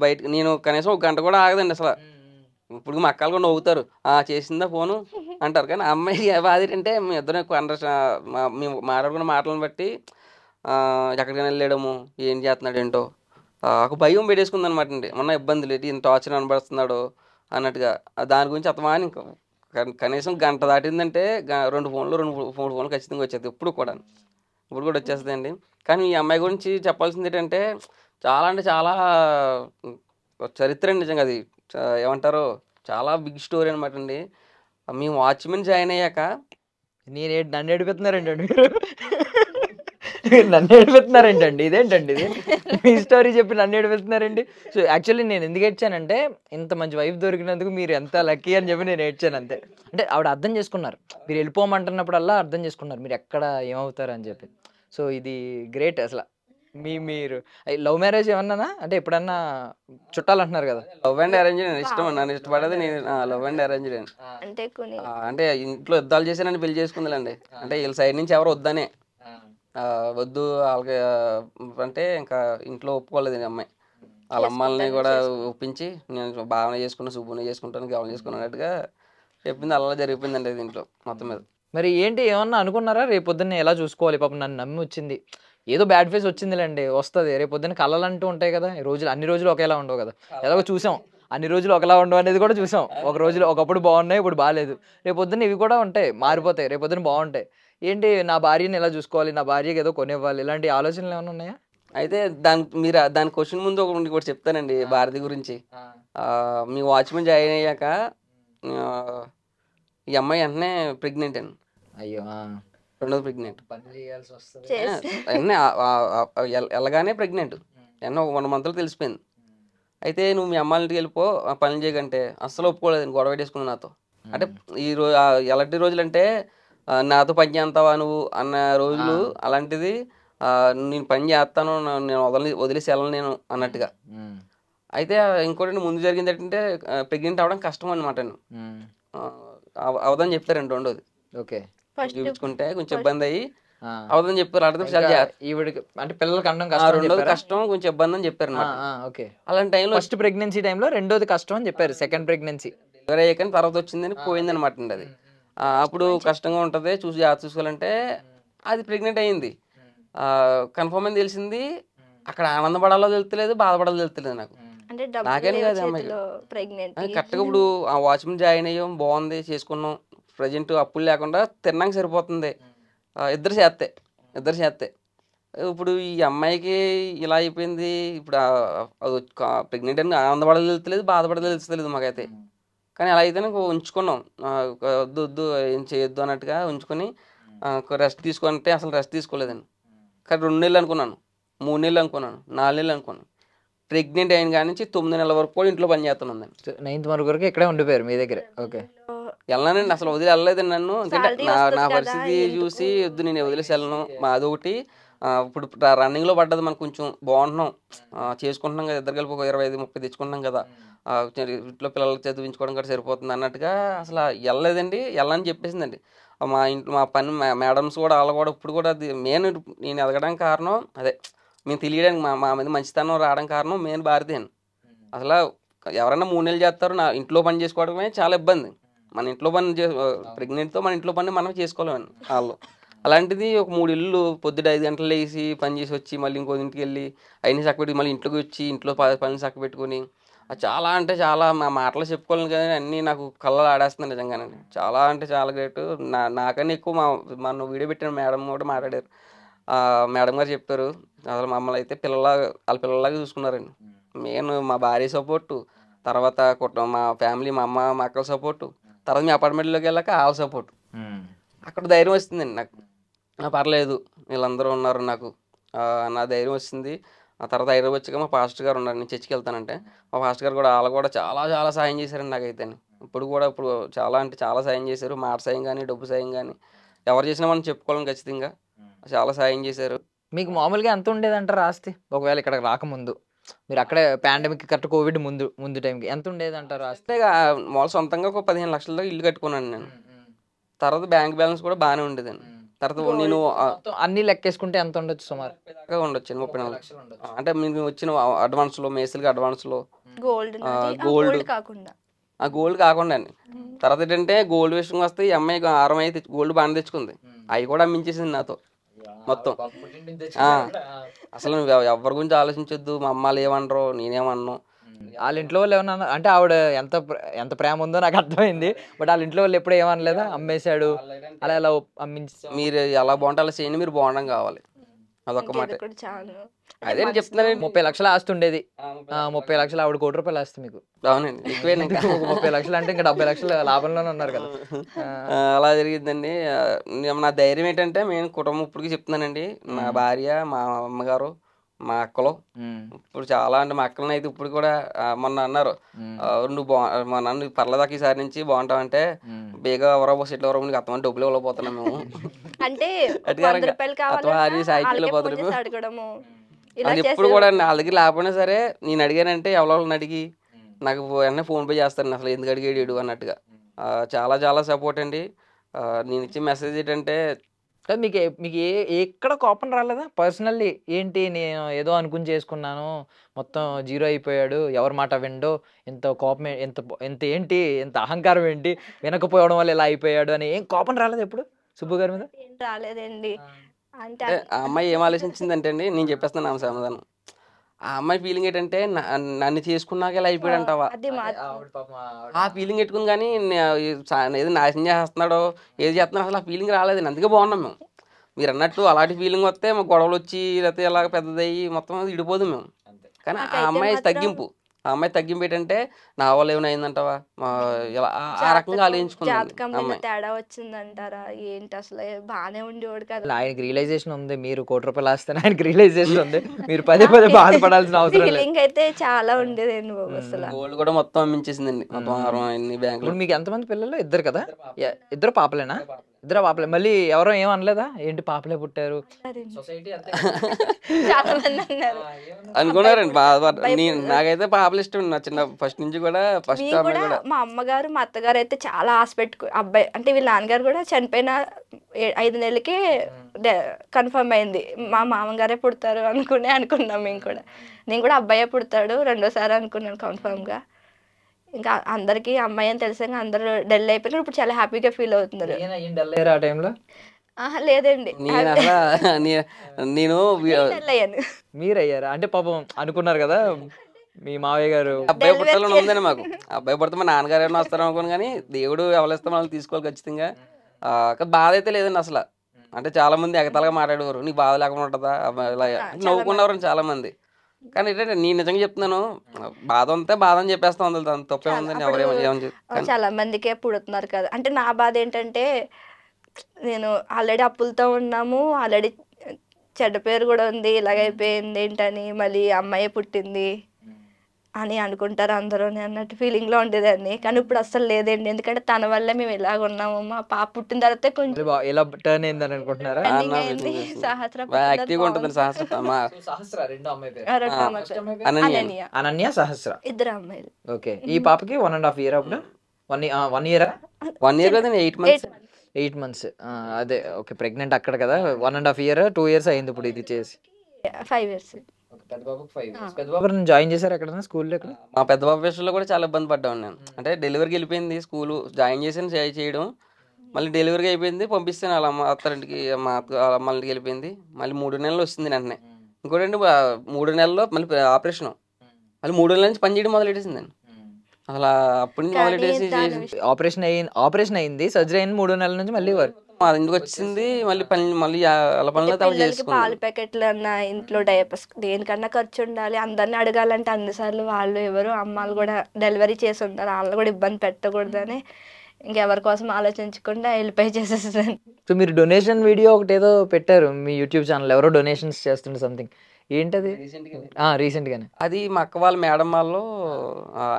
బయట నేను కనీసం ఒక గంట కూడా ఆగదండి అసలు. ఇప్పుడు మా అక్కలు కూడా నవ్వుతారు, చేసిందా ఫోను అంటారు. కానీ ఆ అమ్మాయి బాధ ఏంటంటే, మేము ఇద్దరం మేము మాట్లాడుకున్న మాటలను బట్టి ఎక్కడికైనా వెళ్ళడము ఏం చేస్తున్నాడు ఏంటో ఒక భయం పెట్టేసుకుంది అనమాట అండి. మొన్న ఇబ్బందులు ఏంటి ఇంత టార్చర్ అనబడుతున్నాడు అన్నట్టుగా. దాని గురించి అతమాని ఇంకా కనీసం గంట దాటిందంటే 2 ఫోన్లు 3 ఫోన్లు ఖచ్చితంగా వచ్చేది ఇప్పుడు కూడా వచ్చేస్తుందండి. కానీ ఈ అమ్మాయి గురించి చెప్పాల్సింది ఏంటంటే చాలా అంటే చాలా చరిత్ర అండి నిజంగా. అది ఏమంటారో చాలా బిగ్ స్టోరీ అనమాట అండి. మేము వాచ్మెన్ జాయిన్ అయ్యాక నన్ను ఏడిపిస్తున్నారంటండి మీరు నన్ను ఏడిపిస్తున్నారేంటండి? ఇదేంటండి ఇది? మీ స్టోరీ చెప్పి నన్ను ఏడిపిస్తున్నారండి. సో యాక్చువల్లీ నేను ఎందుకు ఏడ్చానంటే ఇంత మంచి వైఫ్ దొరికినందుకు మీరు ఎంత లక్కీ అని చెప్పి నేను ఏడ్చాను అంతే. అంటే ఆవిడ అర్థం చేసుకున్నారు, మీరు వెళ్ళిపోమంటున్నప్పుడల్లా అర్థం చేసుకున్నారు మీరు ఎక్కడ ఏమవుతారు అని చెప్పి. సో ఇది గ్రేట్ అసలు. మీరు లవ్ మ్యారేజ్ ఏమన్నా అంటే ఎప్పుడన్నా చుట్టాలు అంటున్నారు కదా? లవ్ అండ్ అరేంజ్ ఇష్టం. నన్ను ఇష్టపడేది నేను లవ్ అండ్ అరేంజ్. అంటే ఇంట్లో యుద్ధాలు చేసి నన్ను పెళ్లి చేసుకుందిలేండి. అంటే వీళ్ళ సైడ్ నుంచి ఎవరు వద్దనే వద్దు వాళ్ళకి అంటే ఇంకా ఇంట్లో ఒప్పుకోలేదు అమ్మాయి. వాళ్ళ అమ్మాయిని కూడా ఒప్పించి నేను బాగానే చేసుకున్నా శుభ్రంగా చేసుకుంటాను గమనం చేసుకున్నట్టుగా చెప్పింది. అలా జరిగిపోయిందండి దీంట్లో మొత్తం మీద. మరి ఏంటి ఏమన్నా అనుకున్నారా రేపు పొద్దున్న ఎలా చూసుకోవాలి? పాపం నన్ను నమ్మి వచ్చింది, ఏదో బ్యాడ్ ఫేస్ వచ్చిందిలేండి, వస్తుంది. రేపు పొద్దున్న కళలు అంటూ ఉంటాయి కదా, అన్ని రోజులు ఒకేలా ఉండవు కదా. ఎలాగో చూసాం అన్ని రోజులు ఒకలా ఉండవు అనేది కూడా చూసాం. ఒకప్పుడు బాగున్నాయి, ఇప్పుడు బాగాలేదు. రేపు పొద్దున్న ఇవి కూడా ఉంటాయి, మారిపోతాయి, రేపు పొద్దున్న బాగుంటాయి. ఏంటి నా భార్యని ఎలా చూసుకోవాలి, నా భార్యకి ఏదో కొనివ్వాలి, ఇలాంటి ఆలోచనలు ఏమైనా ఉన్నాయా? అయితే దాని క్వశ్చన్ ముందు ఒకటి చెప్తానండి భారతి గురించి. మీ వాచ్మెన్ జాయిన్ అయ్యాక ఈ అమ్మాయి వెంటనే ప్రెగ్నెంట్ అండి. అయ్యో, రెండోది ప్రెగ్నెంట్. పని చేయాల్సి వస్తుంది. వెంటనే వెళ్ళగానే ప్రెగ్నెంట్ వెంటనే 1 monthలో తెలిసిపోయింది. అయితే నువ్వు మీ అమ్మాయి ఇంటికి వెళ్ళిపో పనులు చేయకంటే అస్సలు ఒప్పుకోలేదు, గొడవ పెట్టేసుకుంది నాతో. అంటే ఈ రోజు ఎలాంటి రోజులు అంటే నాతో పని చేస్తావా నువ్వు అన్న రోజులు. అలాంటిది నేను పని చేస్తాను, నేను వదిలేసి వెళ్ళను నేను అన్నట్టుగా. అయితే ఇంకోటి ముందు జరిగింది ఏంటంటే ప్రెగ్నెంట్ అవ్వడం కష్టం అనమాట. అవదని చెప్తారండి రెండోది. ఓకే, చూపించుకుంటే కొంచెం ఇబ్బంది అయ్యి అవదని చెప్పారు. అంటే పిల్లలకి అనడం రెండోది కష్టం కొంచెం ఇబ్బంది అని చెప్పారు అనమాట. అలాంటి టైంలో ఫస్ట్ ప్రెగ్నెన్సీ టైంలో రెండోది కష్టం అని చెప్పారు. సెకండ్ ప్రెగ్నెన్సీ కానీ తర్వాత వచ్చిందని పోయింది అనమాట అండి. అది అప్పుడు కష్టంగా ఉంటుంది చూసుకోవాలంటే. అది ప్రెగ్నెంట్ అయ్యింది, కన్ఫర్మ్ అని తెలిసింది. అక్కడ ఆనందపడాలో తెలుస్తలేదు, బాధపడాలో తెలుస్తలేదు నాకు. నాకేం కాదు అమ్మాయి కరెక్ట్గా. ఇప్పుడు ఆ వాచ్మెన్ జాయిన్ అయ్యాం, బాగుంది, చేసుకున్నాం. ప్రజెంట్ అప్పులు లేకుండా తిన్నాక సరిపోతుంది. ఇద్దరు చేస్తే ఇప్పుడు ఈ అమ్మాయికి ఇలా అయిపోయింది. ఇప్పుడు ప్రెగ్నెంట్ అని ఆనందపడాలో తెలుస్తలేదు, బాధపడాలో తెలుస్తలేదు మాకైతే. కానీ అలా అయితే నాకు ఉంచుకున్నాం, వద్దు ఏం చేయొద్దు అన్నట్టుగా ఉంచుకొని రెస్ట్ తీసుకుంటే అసలు రెస్ట్ తీసుకోలేదండి. కానీ 2 నెలలు అనుకున్నాను, 3 నెలలు అనుకున్నాను, 4 నెలలు అనుకున్నాను. ప్రెగ్నెంట్ అయిన కాడి నుంచి 9 నెలల వరకు కూడా ఇంట్లో పని చేస్తున్నాను. 9th మంత్ వరకు ఇక్కడే ఉండిపోయారు మీ దగ్గర? ఓకే, వెళ్ళానండి, అసలు వదిలి వెళ్ళలేదండి నన్ను. ఎందుకంటే నా పరిస్థితి చూసి వద్దు నేను వదిలేసి వెళ్ళను. అదొకటి. ఇప్పుడు రన్నింగ్లో పడ్డది, మనకు కొంచెం బాగుంటున్నాం, చేసుకుంటున్నాం కదా, ఇద్దరు కలిపి ఒక 25-30 తెచ్చుకుంటున్నాం కదా, ఇంట్లో పిల్లలకి చదివించుకోవడం కూడా సరిపోతుంది అన్నట్టుగా అసలు వెళ్ళలేదండి. వెళ్ళని చెప్పేసిందండి మా ఇంట్లో. మా పని మేడమ్స్ కూడా వాళ్ళు కూడా ఇప్పుడు కూడా నేను ఎదగడానికి కారణం అదే. మేము తెలియడానికి మా మీద మంచితనం రావడానికి కారణం మెయిన్ భారతి అని. అసలు ఎవరైనా 3 నెలలు చేస్తారు, నా ఇంట్లో పని చేసుకోవడమే చాలా ఇబ్బంది. మన ఇంట్లో పని ప్రెగ్నెంట్తో మన ఇంట్లో పని మనం చేసుకోలేమండి వాళ్ళు. అలాంటిది ఒక 3 ఇల్లు పొద్దుట 5 గంటలు లేసి పని చేసి వచ్చి మళ్ళీ ఇంకో ఇంటికి వెళ్ళి అయినా చక్కబెట్టి మళ్ళీ ఇంట్లోకి వచ్చి ఇంట్లో పనులు చక్కబెట్టుకొని చాలా అంటే చాలా మా మాటలు చెప్పుకోవాలి కానీ అన్నీ నాకు కళ్ళలో ఆడేస్తున్నాను నిజంగానండి. చాలా అంటే చాలా గ్రేట్. నాకన్నా ఎక్కువ మన వీడియో పెట్టిన మేడం కూడా మాట్లాడారు. మేడం గారు చెప్పారు అసలు మమ్మల్ని అయితే వాళ్ళ పిల్లలాగా చూసుకున్నారండి. మెయిన్ మా భార్య సపోర్టు, తర్వాత మా ఫ్యామిలీ, మా అమ్మ మా అక్కల సపోర్టు, తర్వాత మీ అపార్ట్మెంట్లోకి వెళ్ళాక వాళ్ళ సపోర్టు. అక్కడ ధైర్యం వస్తుందండి నాకు. పర్లేదు వీళ్ళందరూ ఉన్నారు నాకు, నా ధైర్యం వస్తుంది. ఆ తర్వాత హైదరాబాద్ వచ్చాక మా పాస్టర్ గారు ఉన్నారు, నేను చర్చికి వెళ్తానంటే మా పాస్టర్ గారు కూడా వాళ్ళు కూడా చాలా చాలా సాయం చేశారండి నాకైతే. ఇప్పుడు చాలా అంటే చాలా సాయం చేశారు. మాట సాయం కానీ డబ్బు సాయం కానీ ఎవరు చేసినా మనం చెప్పుకోవాలని ఖచ్చితంగా చాలా సాయం చేశారు. మీకు మామూలుగా ఎంత ఉండేదంటారు ఆస్తి ఒకవేళ ఇక్కడ రాకముందు? మీరు అక్కడే పాండమిక్ కరెక్ట్ కోవిడ్ ముందు టైంకి ఎంత ఉండేదంటారు ఆస్తి? మామూలు సొంతంగా ఒక 15 లక్షల ఇల్లు కట్టుకున్నాను నేను. తర్వాత బ్యాంక్ బ్యాలెన్స్ కూడా బాగానే ఉండేదండి. తర్వాత నేను అన్ని లెక్కేసుకుంటే ఎంత ఉండొచ్చు సుమారు? ఉండొచ్చు 34 లక్షలు. అంటే మీరు వచ్చిన అడ్వాన్స్లో మేసులుగా అడ్వాన్స్లో గోల్డ్ కాకుండా అండి. తర్వాత ఏంటంటే గోల్డ్ విషయం వస్తే ఈ అమ్మాయి 6 గోల్డ్ బాగా తెచ్చుకుంది, అవి కూడా అమ్మించేసింది నాతో. మొత్తం. అసలు నువ్వు ఎవరి గురించి ఆలోచించొద్దు, మా అమ్మాలు ఏమనరు, నేనేమన్నాను. వాళ్ళ ఇంట్లో వాళ్ళు ఏమన్నా అంటే ఆవిడ ఎంత ప్రేమ ఉందో నాకు అర్థమైంది. బట్ వాళ్ళ ఇంట్లో వాళ్ళు ఎప్పుడు ఏమనలేదా, అమ్మేశాడు అలా ఎలా అమ్మించి? మీరు ఎలా బాగుంటే అలా చేయండి, మీరు బాగుండడం కావాలి, అదొక మాట. అదే నేను చెప్తున్నాను. 30 లక్షల ఆస్తి ఉండేది, 30 లక్షలు ఆవిడ, ₹1,00,00,000 ఆస్తి మీకు. అవునండి, ఎక్కువేనా? ఇంకా 30 లక్షలు అంటే ఇంకా 70 లక్షలు లాభంలోనే ఉన్నారు కదా. అలా జరిగిందండి. నా ధైర్యం ఏంటంటే నేను కుటుంబం ఇప్పటికి చెప్తున్నానండి, నా భార్య, మా అమ్మగారు, మా అక్కలు, ఇప్పుడు చాలా అంటే మా అక్కలని అయితే ఇప్పుడు కూడా మొన్న అన్నారు, నువ్వు మా నన్ను పర్లేదాకా ఈసారి నుంచి బాగుంటావు అంటే బేగా ఎవరో సెటిల్ ఎవరో నీకు అత్తమని డబ్బులు ఇవ్వలేకపోతున్నాం మేము అంటే అది ఎప్పుడు కూడా వాళ్ళ దగ్గర లేకపోయినా సరే నేను అడిగానంటే ఎవరిని అడిగి నాకు వెంటనే ఫోన్ పే చేస్తాను, అసలు ఎందుకు అడిగాడు అన్నట్టుగా. చాలా చాలా సపోర్ట్ అండి. నేను ఇచ్చే మెసేజ్ ఏంటంటే మీకు మీకు ఎక్కడ కోపం రాలేదా పర్సనల్లీ? ఏంటి నేను ఏదో అనుకుని చేసుకున్నాను, మొత్తం జీరో అయిపోయాడు, ఎవరి మాట విండో, ఎంత కోపం, ఎంత ఏంటి, ఎంత అహంకారం ఏంటి, వినకపోవడం వల్ల ఇలా అయిపోయాడు అని ఏం కోపం రాలేదు ఎప్పుడు సుబ్బు గారి మీద? రాలేదండి. అంటే ఆ అమ్మాయి ఏం ఆలోచించిందంటే అండి, నేను చెప్పేస్తాను ఆమె సమాధానం. ఆ అమ్మాయి ఫీలింగ్ ఏంటంటే నన్ను చేసుకున్నాక ఇలా అయిపోయాడు అంటావా, ఆ ఫీలింగ్ పెట్టుకుని. కానీ ఏదో నాశనం చేస్తున్నాడో ఏది చేస్తున్నాడో అసలు ఆ ఫీలింగ్ రాలేదండి. అందుకే బాగున్నాం మేము. మీరు అన్నట్టు అలాంటి ఫీలింగ్ వస్తే మాకు గొడవలు వచ్చి లేకపోతే ఇలా పెద్దదయ్యి మొత్తం విడిపోదు మేము. కానీ ఆ అమ్మాయి తగ్గింపు, ఆ అమ్మాయి తగ్గింపు ఏంటంటే నా వల్ల ఏమైనా అయిందంటావా, ఇలా ఆ రకంగా ఆలోచించుకున్నాను. తేడా వచ్చిందంటారా ఏంటి, అసలు బాగానే ఉండేవాడు కదా. ఆయనకి రియలైజేషన్ ఉంది, మీరు ₹1,00,00,000 ఆస్తే ఆయనకి రియలైజేషన్ ఉంది, మీరు పదే బాధపడాల్సిన అవసరం లేదు. అయితే చాలా ఉండేదండి అసలు. గోల్డ్ కూడా మొత్తం అమ్మించేసిందండి, మొత్తం అన్ని బ్యాంకులు. మీకు ఎంతమంది పిల్లలు? 2 కదా? 2 పాపలేనా? 2 పాపలే. మళ్ళీ ఎవరో ఏమనలేదా, ఏంటి పాపలే పుట్టారు సొసైటీ అనుకున్నారండి? నాకైతే పాపలు ఇష్టం, నా చిన్న ఫస్ట్ నుంచి కూడా. ఫస్ట్ మా అమ్మగారు మా అత్తగారు అయితే చాలా ఆశ అబ్బాయి అంటే వీళ్ళ నాన్నగారు కూడా చనిపోయిన 5 నెలలకి కన్ఫర్మ్ అయింది, మా మామగారే పుడతారు అనుకున్నాం మేము కూడా. నేను కూడా అబ్బాయే పుడతాడు రెండోసారి అనుకున్నాను కన్ఫర్మ్గా. ఇంకా అందరికి అమ్మాయి అని తెలిసాక అందరూ డల్ అయిపోయినారు. ఇప్పుడు చాలా హ్యాపీగా ఫీల్ అవుతున్నారు. ఆ టైంలో లేదండి, నేను మీరయ్యారా? అంటే పాపం అనుకున్నారు కదా మీ మావయ్య గారు అబ్బాయి పుట్టాలని ఉందని మాకు. అబ్బాయి పుడితే మా నాన్నగారు ఏమైనా వస్తారు అనుకోను, కానీ దేవుడు ఎవరిస్తాం వాళ్ళని తీసుకోవాలి ఖచ్చితంగా. బాధ అయితే లేదండి అసలు. అంటే చాలా మంది ఎగతాలుగా మాట్లాడేవారు, నీకు బాధ లేకుండా ఉంటుందా ఇలా నవ్వుకున్నవారు చాలా మంది. కానీ ఏంటంటే నేను నిజంగా చెప్తున్నాను, బాధ ఉంటే బాధ అని చెప్పేస్తాం, అందులో తప్పే ఉందని ఎవరేమని. చాలా మందికే పుడుతున్నారు కదా. అంటే నా బాధ ఏంటంటే నేను ఆల్రెడీ అప్పులతో ఉన్నాము, ఆల్రెడీ చెడ్డ పేరు కూడా ఉంది, ఇలాగైపోయింది ఏంటని, మళ్ళీ అమ్మాయి పుట్టింది అని అనుకుంటారు అందరూ అన్నట్టు ఫీలింగ్లో ఉండేదాన్ని. కానీ ఇప్పుడు అస్సలు లేదండి, ఎందుకంటే తన వల్లే మేము ఇలాగ ఉన్నాము. మా పాప పుట్టిన తర్వాత కొంచెం ఎలా టర్న్ అయిందని అనుకుంటున్నారా? అనన్య, సహస్ర, 2 అమ్మాయిలు. ఓకే. ఈ పాపకి 1.5 year అప్పుడు 1 year 1 year కదా, 8 months. అదే ఓకే, ప్రెగ్నెంట్ అక్కడ కదా. 1.5 year 2 years అయింది ఇప్పుడు ఇది చేసి. 5 years. పెద్ద బాబు జాయిన్ చేశారు ఎక్కడ స్కూల్లో? మా పెద్ద బాబు విషయంలో కూడా చాలా ఇబ్బంది పడ్డాను నేను. అంటే డెలివరీకి వెళ్ళిపోయింది, స్కూల్ జాయిన్ చేసాను చేయడం, మళ్ళీ డెలివరీకి అయిపోయింది, పంపిస్తాను వాళ్ళ అత్తారింటికి, మా అమ్మ ఇంటికి వెళ్ళిపోయింది. మళ్ళీ 3 నెలలు వస్తుంది వెంటనే. ఇంకోటండి 3 నెలల్లో మళ్ళీ ఆపరేషన్, మళ్ళీ 3 నెలల నుంచి పని చేయడం మొదలెట్టేసిందండి. అసలు అప్పటి నుంచి మొదలెట్టేసి ఆపరేషన్ అయింది, సర్జరీ అయింది, 3 నెలల నుంచి మళ్ళీ మా ఇంటికి వచ్చింది. మళ్ళీ అలా పనులు పాలు ప్యాకెట్లు అన్నా, ఇంట్లో డైపర్స్, దేనికన్నా ఖర్చు ఉండాలి. అందరిని అడగాలంటే అన్నిసార్లు వాళ్ళు ఎవరు అమ్మాలు కూడా డెలివరీ చేసి ఉంటారు, వాళ్ళు కూడా ఇబ్బంది పెట్టకూడదని ఇంకెవరి కోసం ఆలోచించకుండా వెళ్ళిపోయి చేసేస్తాను. సో మీరు డొనేషన్ వీడియో ఒకటి ఏదో పెట్టారు మీ యూట్యూబ్ ఛానల్, ఎవరో డొనేషన్స్ చేస్తుండే సంథింగ్, ఏంటది? రీసెంట్ గానే అది మా అక్క వాళ్ళ మేడం వాళ్ళు,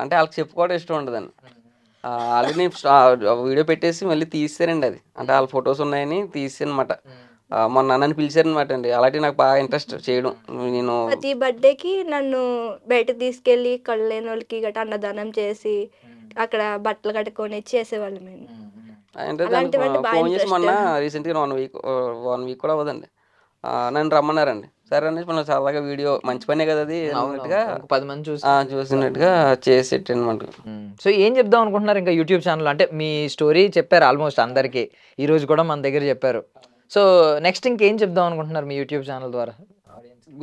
అంటే వాళ్ళకి చెప్పుకోవడం ఇష్టం ఉండదండి. ఆల్రెడీ వీడియో పెట్టేసి మళ్ళీ తీసారండి అది, అంటే వాళ్ళ ఫొటోస్ ఉన్నాయని తీసానమాట. మొన్న నన్ను పిలిచారనమాట అండి. అలాంటి నాకు బాగా ఇంట్రెస్ట్ చేయడం. నేను ప్రతి బర్త్డేకి నన్ను బయటకు తీసుకెళ్ళి కళ్ళు లేని వాళ్ళకి గట్రా అన్నదానం చేసి అక్కడ బట్టలు కట్టుకొని చేసేవాళ్ళు. మేము ఫోన్ చేసి మొన్న రీసెంట్గా 1 week కూడా అవ్వదండి, నన్ను రమ్మన్నారండి. సరే అనేసి మనం సరదాగా వీడియో, మంచి పనే కదా అది అన్నట్టుగా 10 మంది చూసినట్టుగా చేసేట అనమాట. సో ఏం చెప్దాం అనుకుంటున్నారు ఇంకా యూట్యూబ్ ఛానల్? అంటే మీ స్టోరీ చెప్పారు ఆల్మోస్ట్ అందరికీ, ఈ రోజు కూడా మన దగ్గర చెప్పారు. సో నెక్స్ట్ ఇంకేం చెప్దాం అనుకుంటున్నారు మీ యూట్యూబ్ ఛానల్ ద్వారా?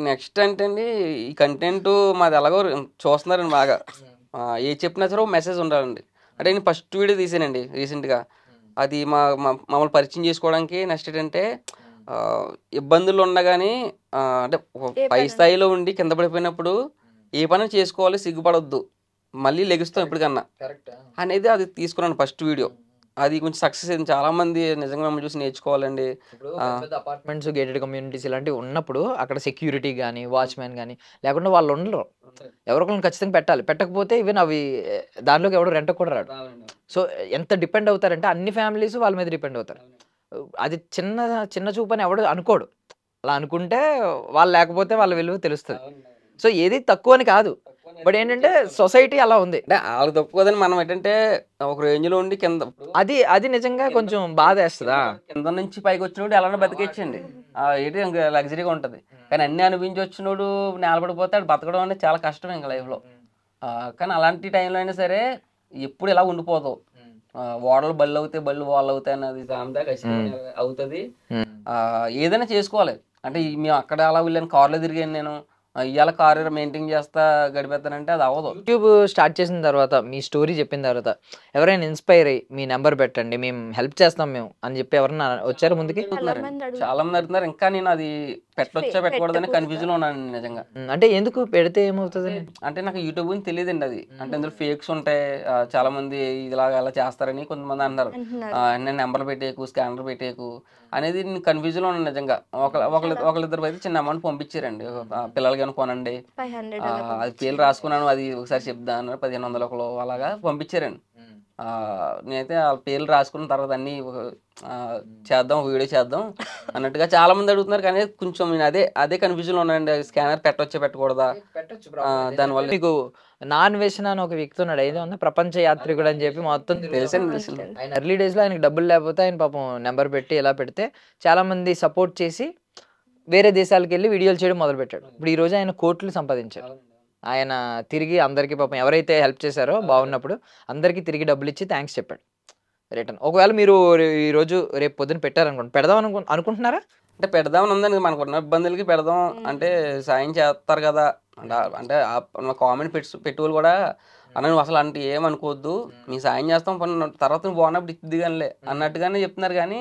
నెక్స్ట్ అంటే అండి, ఈ కంటెంట్ మాది ఎలాగో చూస్తున్నారండి బాగా. ఏ చెప్పినా సరే మెసేజ్ ఉండాలండి. అంటే నేను ఫస్ట్ వీడియో తీసానండి రీసెంట్గా. అది మమ్మల్ని పరిచయం చేసుకోవడానికి. నెక్స్ట్ ఏంటంటే ఇబ్బందులు ఉన్నా కానీ అంటే పై స్థాయిలో ఉండి కింద పడిపోయినప్పుడు ఏ పని చేసుకోవాలి, సిగ్గుపడొద్దు, మళ్ళీ లెగుస్తాం ఎప్పటికన్నా అనేది అది తీసుకున్నాను ఫస్ట్ వీడియో. అది కొంచెం సక్సెస్ అయింది. చాలా మంది నిజంగా మమ్మల్ని చూసి నేర్చుకోవాలండి. అపార్ట్మెంట్స్, గేటెడ్ కమ్యూనిటీస్ ఇలాంటివి ఉన్నప్పుడు అక్కడ సెక్యూరిటీ కానీ వాచ్మెన్ కానీ లేకుండా వాళ్ళు ఉండరు. ఎవరికొకరిని ఖచ్చితంగా పెట్టాలి. పెట్టకపోతే ఈవెన్ అవి దానిలోకి ఎవడో రెంట్ కూడా రాడు. సో ఎంత డిపెండ్ అవుతారంటే అన్ని ఫ్యామిలీస్ వాళ్ళ మీద డిపెండ్ అవుతారు. అది చిన్న చిన్న చూపని ఎవడు అనుకోడు. అలా అనుకుంటే వాళ్ళు లేకపోతే వాళ్ళ విలువ తెలుస్తుంది. సో ఏది తక్కువ అని కాదు, బట్ ఏంటంటే సొసైటీ అలా ఉంది. అంటే వాళ్ళకి తప్పుకోదని మనం ఏంటంటే ఒక రేంజ్ లో ఉండి కింద అది నిజంగా కొంచెం బాధ వేస్తుందా. కింద నుంచి పైకి వచ్చినోడు ఎలా బతికేచ్చండి, ఏంటి ఇంకా లగ్జరీగా ఉంటది. కానీ అన్ని అనిపించి వచ్చినోడు నేలబడిపోతాడు. బతకడం అనేది చాలా కష్టం ఇంకా లైఫ్ లో. కానీ అలాంటి టైంలో అయినా సరే ఎప్పుడు ఇలా ఉండిపోదు. ఓడలు బళ్ళు అవుతాయి, బళ్ళు వాళ్ళు అవుతాయి అన్నది అవుతుంది. ఏదైనా చేసుకోవాలి. అంటే మేము అక్కడ అలా వెళ్ళాను, కార్లో తిరిగాను నేను, ఇవాళ కారు మెయింటైన్ చేస్తా గడిపేస్తానంటే అది అవ్వదు. యూట్యూబ్ స్టార్ట్ చేసిన తర్వాత మీ స్టోరీ చెప్పిన తర్వాత ఎవరైనా ఇన్స్పైర్ అయ్యి మీ నెంబర్ పెట్టండి, మేము హెల్ప్ చేస్తాం మేము అని చెప్పి ఎవరన్నా వచ్చారు ముందుకి? చాలా మంది అడుగుతున్నారు. ఇంకా నేను అది పెట్టొచ్చా పెట్టకూడదని కన్ఫ్యూజన్ లో ఉన్నాను నిజంగా. అంటే ఎందుకు పెడితే ఏమవుతుంది అంటే నాకు యూట్యూబ్ గురించి తెలియదండి. అది అంటే అందులో ఫేక్స్ ఉంటాయి. చాలా మంది ఇలాగా అలా చేస్తారని కొంతమంది అంటారు. నేను నెంబర్ పెట్టేకు, స్కానర్ పెట్టేకు అనేది నేను కన్ఫ్యూజన్ లో ఉన్నాను నిజంగా. ఒకళ్ళిద్దరు అయితే చిన్న అమౌంట్ పంపించారండి, పిల్లలకి కొనండి, అది పేర్లు రాసుకున్నాను, అది ఒకసారి చెప్దాను 1500 అలాగా పంపించారండి. నేనైతే ఆ పేర్లు రాసుకున్న తర్వాత అన్ని చేద్దాం, వీడియో చేద్దాం అన్నట్టుగా చాలా మంది అడుగుతున్నారు. కానీ కొంచెం నేను అదే కన్ఫ్యూజన్ లో ఉన్నానండి. స్కానర్ పెట్టొచ్చా పెట్టకూడదా? దానివల్ల మీకు నాన్ వేషన్ అని ఒక వ్యక్తి ఉన్నాడు, ఏదో ఉంది ప్రపంచ యాత్రికుడు అని చెప్పి మొత్తం తెలుసండి. ఆయన ఎర్లీ డేస్ లో ఆయనకు డబ్బులు లేకపోతే ఆయన పాపం నెంబర్ పెట్టి ఇలా పెడితే చాలా మంది సపోర్ట్ చేసి వేరే దేశాలకు వెళ్ళి వీడియోలు చేయడం మొదలు పెట్టాడు. ఇప్పుడు ఈ రోజు ఆయన కోట్లు సంపాదించాడు. ఆయన తిరిగి అందరికీ పాపం ఎవరైతే హెల్ప్ చేశారో బాగున్నప్పుడు అందరికీ తిరిగి డబ్బులు ఇచ్చి థ్యాంక్స్ చెప్పాడు రిటర్న్. ఒకవేళ మీరు ఈరోజు రేపు పొద్దున పెట్టారనుకోండి, పెడదాం అనుకుంటున్నారా? అంటే పెడదామని ఉందండి. మనకున్న ఇబ్బందులకి పెడదాం అంటే సాయం చేస్తారు కదా. అంటే కామెంట్ పెట్టుకోలు కూడా అన్న నువ్వు అసలు అంటే ఏమనుకోవద్దు, మీ సాయం చేస్తాం తర్వాత నువ్వు బాగున్నప్పుడు ఇచ్చింది కానీ అన్నట్టుగానే చెప్తున్నారు. కానీ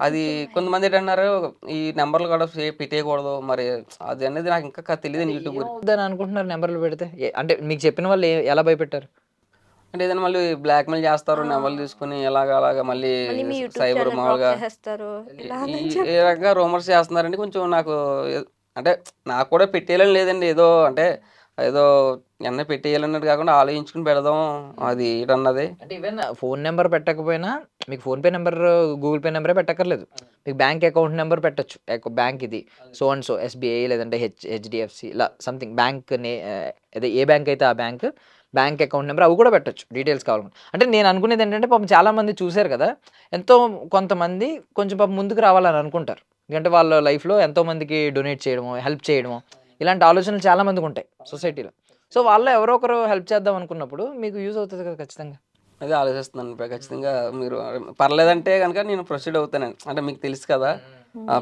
అది కొంతమంది ఏంటన్నారు, ఈ నెంబర్లు కూడా పెట్టేయకూడదు. మరి అది అనేది నాకు ఇంకా తెలియదు యూట్యూబ్ అని అనుకుంటున్నారు. నెంబర్లు పెడితే అంటే మీకు చెప్పిన వాళ్ళు ఎలా భయపెట్టారు అంటే ఏదైనా మళ్ళీ బ్లాక్ మెయిల్ చేస్తారు, నెంబర్లు తీసుకుని అలాగా మళ్ళీ సైబర్ మామూలుగా ఏ రకంగా రూమర్స్ చేస్తున్నారండి. కొంచెం నాకు అంటే నాకు కూడా పెట్టేయాలని లేదండి. ఏదో ఎన్న పెట్టేయాలన్నట్టు కాకుండా ఆలోచించుకుని పెడదాం అది ఏంటన్నది. అంటే ఈవెన్ ఫోన్ నెంబర్ పెట్టకపోయినా మీకు ఫోన్పే నెంబర్, గూగుల్ పే నెంబరే పెట్టక్కర్లేదు. మీకు బ్యాంక్ అకౌంట్ నెంబర్ పెట్టచ్చు. బ్యాంక్ ఇది సో అండ్ సో SBI లేదంటే HDFC ఇలా సంథింగ్ బ్యాంక్ అదే ఏ బ్యాంక్ అయితే ఆ బ్యాంక్ అకౌంట్ నెంబర్ అవి కూడా పెట్టచ్చు డీటెయిల్స్ కావాలనుకుంటే. అంటే నేను అనుకునేది ఏంటంటే పాపం చాలా మంది చూశారు కదా, ఎంతో కొంతమంది కొంచెం పాపం ముందుకు రావాలని అనుకుంటారు. ఎందుకంటే వాళ్ళ లైఫ్లో ఎంతో మందికి డొనేట్ చేయడమో, హెల్ప్ చేయడమో ఇలాంటి ఆలోచనలు చాలా మందికి ఉంటాయి సొసైటీలో. సో వాళ్ళు ఎవరో ఒకరు హెల్ప్ చేద్దాం అనుకున్నప్పుడు మీకు యూజ్ అవుతుంది కదా ఖచ్చితంగా. అదే ఆలోచిస్తున్నాను. ఖచ్చితంగా మీరు పర్లేదంటే కనుక నేను ప్రొసీడ్ అవుతానండి. అంటే మీకు తెలుసు కదా,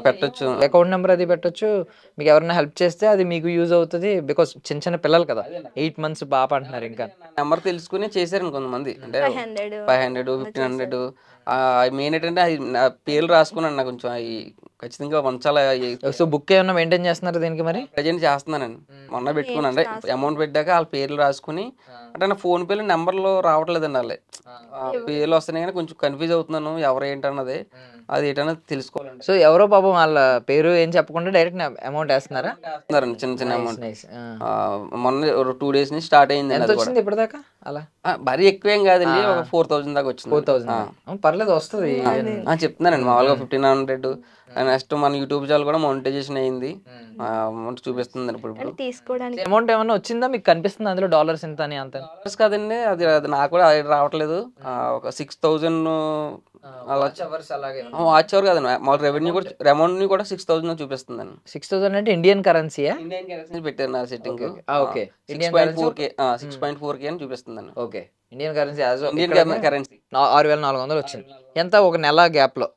పెట్టొచ్చు అకౌంట్ నెంబర్ అది పెట్టొచ్చు. మీకు ఎవరైనా హెల్ప్ చేస్తే అది మీకు యూజ్ అవుతుంది. బికాస్ చిన్న పిల్లలు కదా, 8 months పాప అంటున్నారు. ఇంకా నెంబర్ తెలుసుకుని చేశారు కొంతమంది. అంటే 500 1500 మెయిన్ ఏంటంటే పేర్లు రాసుకున్నాను. నాకు కొంచెం అవి ఖచ్చితంగా వంచాలి. సో బుక్ ఏమన్నా మెయింటైన్ చేస్తున్నారు దీనికి? మరి ప్రజెంట్ చేస్తున్నానండి. మొన్న పెట్టుకున్నాను. అంటే అమౌంట్ పెట్టాక వాళ్ళ పేర్లు రాసుకుని, అంటే నా ఫోన్ పేలో నెంబర్లు రావట్లేదండి. వాళ్ళే పేర్లు వస్తున్నాయి కానీ కొంచెం కన్ఫ్యూజ్ అవుతున్నాను ఎవరు ఏంటన్నది. అది ఏంటన్నది తెలుసుకోవాలండి. సో ఎవరో పాపం వాళ్ళ పేరు ఏం చెప్పకుండా డైరెక్ట్ అమౌంట్ వేస్తున్నారా? చిన్న అమౌంట్. మొన్న 2 days నుంచి స్టార్ట్ అయింది. ఎంత వచ్చింది ఇప్పటిదాకా? అలా మరీ ఎక్కువేం కాదండి, ఒక 4000 దాకా వచ్చింది. 4000 పర్లేదు వస్తుంది చెప్తున్నానండి. మామూలుగా 1500. నెక్స్ట్ మన యూట్యూబ్ ఛానల్ కూడా మానిటైజేషన్ అయింది, చూపిస్తుంది. ఇప్పుడు తీసుకోవడానికి అమౌంట్ ఏమన్నా వచ్చిందా మీకు? కనిపిస్తుంది అందులో డాలర్స్ ఎంత అని? అంత కాదండి, అది నాకు కూడా రావట్లేదు. ఒక 6000 వాచ్ అవర్ కదండి. మా రెవెన్యూ కూడా అమౌంట్ కూడా 6000 చూపిస్తుందండి. 6000 అంటే ఇండియన్ కరెన్సీయా? ఇండియన్ కరెన్సీ పెట్టారు నా సెట్టింగ్. 6.4K అని చూపిస్తుందండి. Okay, Indian currency. Indian currency 6400 వచ్చింది. ఎంత ఒక నెల గ్యాప్ లో?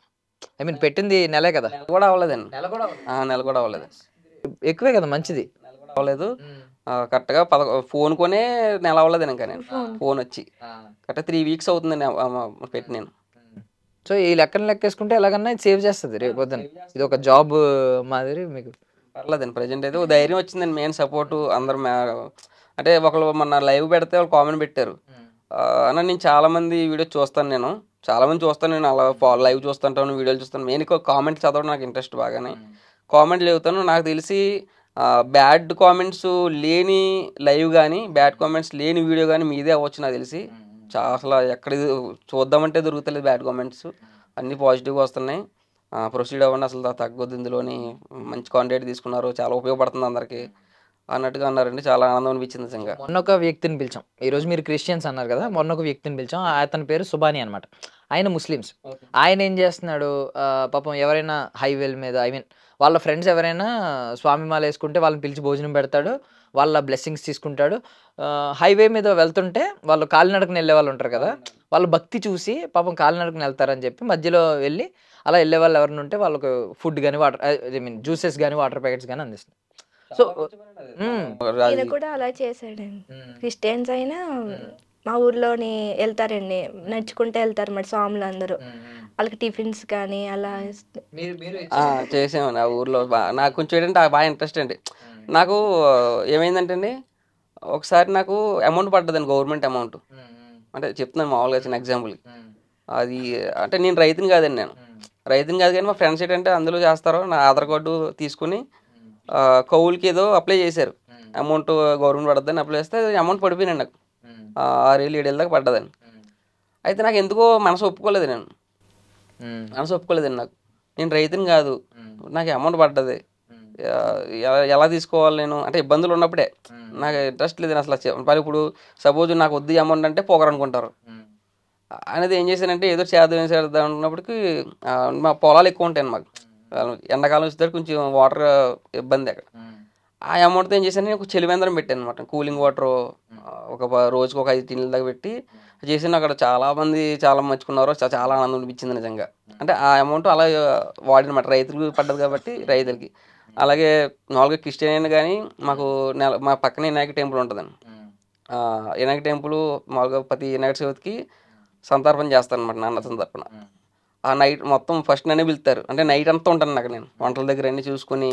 ఐ మీన్ పెట్టింది నెలే కదా. నెల కూడా అవ్వలేదండి. నెల కూడా అవ్వలేదు. ఎక్కువే కదా, మంచిది. నెల కూడా అవ్వలేదు. కరెక్ట్గా ఫోన్ కొనే నెల అవ్వలేదు ఇంకా. నేను ఫోన్ వచ్చి కరెక్ట్గా 3 వీక్స్ అవుతుందండి పెట్టి నేను. సో ఈ లెక్కను లెక్కేసుకుంటే ఎలాగన్నా ఇది సేవ్ చేస్తుంది రేపు పొద్దున. ఇది ఒక జాబ్ మాదిరి మీకు. పర్లేదండి. ప్రజెంట్ అయితే ధైర్యం వచ్చిందండి. మెయిన్ సపోర్టు అందరు అంటే ఒకళ్ళు మొన్న లైవ్ పెడితే వాళ్ళు కామెంట్ పెట్టారు, అన్న నేను చాలామంది వీడియో చూస్తాను, చాలామంది చూస్తాను, నేను అలా లైవ్ చూస్తుంటాను, వీడియోలు చూస్తాను. మెయిన్ కామెంట్ చదవడం నాకు ఇంట్రెస్ట్ బాగానే. కామెంట్లు చదువుతాను. నాకు తెలిసి బ్యాడ్ కామెంట్స్ లేని లైవ్ కానీ బ్యాడ్ కామెంట్స్ లేని వీడియో కానీ మీదే అవ్వచ్చు నాకు తెలిసి. అసలు ఎక్కడ చూద్దామంటే దొరుకుతలేదు బ్యాడ్ కామెంట్స్, అన్నీ పాజిటివ్గా వస్తున్నాయి. ప్రొసీడ్ అవ్వండి, అసలు తగ్గొద్దు, ఇందులోని మంచి కాంటెంట్ తీసుకున్నారు, చాలా ఉపయోగపడుతుంది అందరికీ అన్నట్టుగా అన్నారండి. చాలా ఆనందం అనిపించింది నిజంగా. మొన్న ఒక వ్యక్తిని పిలిచాం, ఈరోజు మీరు క్రిస్టియన్స్ అన్నారు కదా, మొన్న ఒక వ్యక్తిని పిలిచాం. అతని పేరు సుబాని అనమాట. ఆయన ముస్లిమ్స్. ఆయన ఏం చేస్తున్నాడు, పాపం ఎవరైనా హైవేల మీద ఐ మీన్ వాళ్ళ ఫ్రెండ్స్ ఎవరైనా స్వామి మాల వేసుకుంటే వాళ్ళని పిలిచి భోజనం పెడతాడు, వాళ్ళ బ్లెస్సింగ్స్ తీసుకుంటాడు. హైవే మీద వెళ్తుంటే వాళ్ళు కాలినడకన వెళ్ళే వాళ్ళు ఉంటారు కదా, వాళ్ళు భక్తి చూసి పాపం కాలినడకన వెళ్తారని చెప్పి మధ్యలో వెళ్ళి అలా వెళ్ళే వాళ్ళు ఎవరైనా ఉంటే వాళ్ళకు ఫుడ్ కానీ వాటర్ ఐ మీన్ జ్యూసెస్ కానీ వాటర్ ప్యాకెట్స్ కానీ అందిస్తుంది. సో ఈయన కూడా అలా చేశాడండి. క్రిస్టియన్స్ అయినా మా ఊర్లోని వెళ్తారండి, నడుచుకుంటే వెళ్తారు మరి స్వాములు అందరూ, వాళ్ళకి టిఫిన్స్ కానీ అలా చేసామండి. ఆ ఊర్లో నాకు కొంచెం ఏంటంటే బాగా ఇంట్రెస్ట్ అండి. నాకు ఏమైందంటే అండి, ఒకసారి నాకు అమౌంట్ పడ్డదండి, గవర్నమెంట్ అమౌంట్. అంటే చెప్తున్నాను మామూలుగా చిన్న ఎగ్జాంపుల్కి. అది అంటే నేను రైతుని కాదండి, రైతుని కాదు కానీ మా ఫ్రెండ్స్ ఏంటంటే అందులో చేస్తారో నా ఆధార్ కార్డు తీసుకుని కౌలుకి ఏదో అప్లై చేశారు, అమౌంట్ గవర్నమెంట్ పడద్దని అప్లై చేస్తే అమౌంట్ పడిపోయినండి నాకు. 6 ఏళ్ళు 7 ఏళ్ళ దాకా పడ్డదని. అయితే నాకు ఎందుకో మనసు ఒప్పుకోలేదు, మనసు ఒప్పుకోలేదండి. నేను రైతుని కాదు, నాకు అమౌంట్ పడ్డది, ఎలా తీసుకోవాలి నేను, అంటే ఇబ్బందులు ఉన్నప్పుడే నాకు ఇంట్రెస్ట్ లేదు అసలు. మరి ఇప్పుడు సపోజ్ నాకు వద్దు అమౌంట్ అంటే పోగరనుకుంటారు అనేది. ఏం చేశానంటే ఏదో చేద్దాం అనుకున్నప్పటికీ మా పొలాలు ఎక్కువ ఉంటాయండి మాకు, ఎండాకాలం వచ్చేసరికి కొంచెం వాటర్ ఇబ్బంది అక్కడ. ఆ అమౌంట్తో ఏం చేశాను, నేను ఒక చెలివేంద్రం పెట్టాను అనమాట. కూలింగ్ వాటర్ ఒక రోజుకి ఒక 5 టిన్నుల దాకా పెట్టి చేసాను. అక్కడ చాలామంది చాలా మెచ్చుకున్నారు, చాలా ఆనందం అనిపించింది నిజంగా. అంటే ఆ అమౌంట్ అలా వాడినమాట, రైతులకు పడ్డది కాబట్టి రైతులకి. అలాగే మామూలుగా క్రిస్టియన్ కానీ మాకు మా పక్కన వినాయక టెంపుల్ ఉంటుందండి. వినాయక టెంపుల్ మామూలుగా ప్రతి వినాయక చవితికి సంతర్పణ చేస్తాను అనమాట, నాన్న సంతర్పణ. ఆ నైట్ మొత్తం ఫస్ట్ నన్నే పిలుస్తారు, అంటే నైట్ అంతా ఉంటాను అక్కడ నేను, వంటల దగ్గర అన్నీ చూసుకుని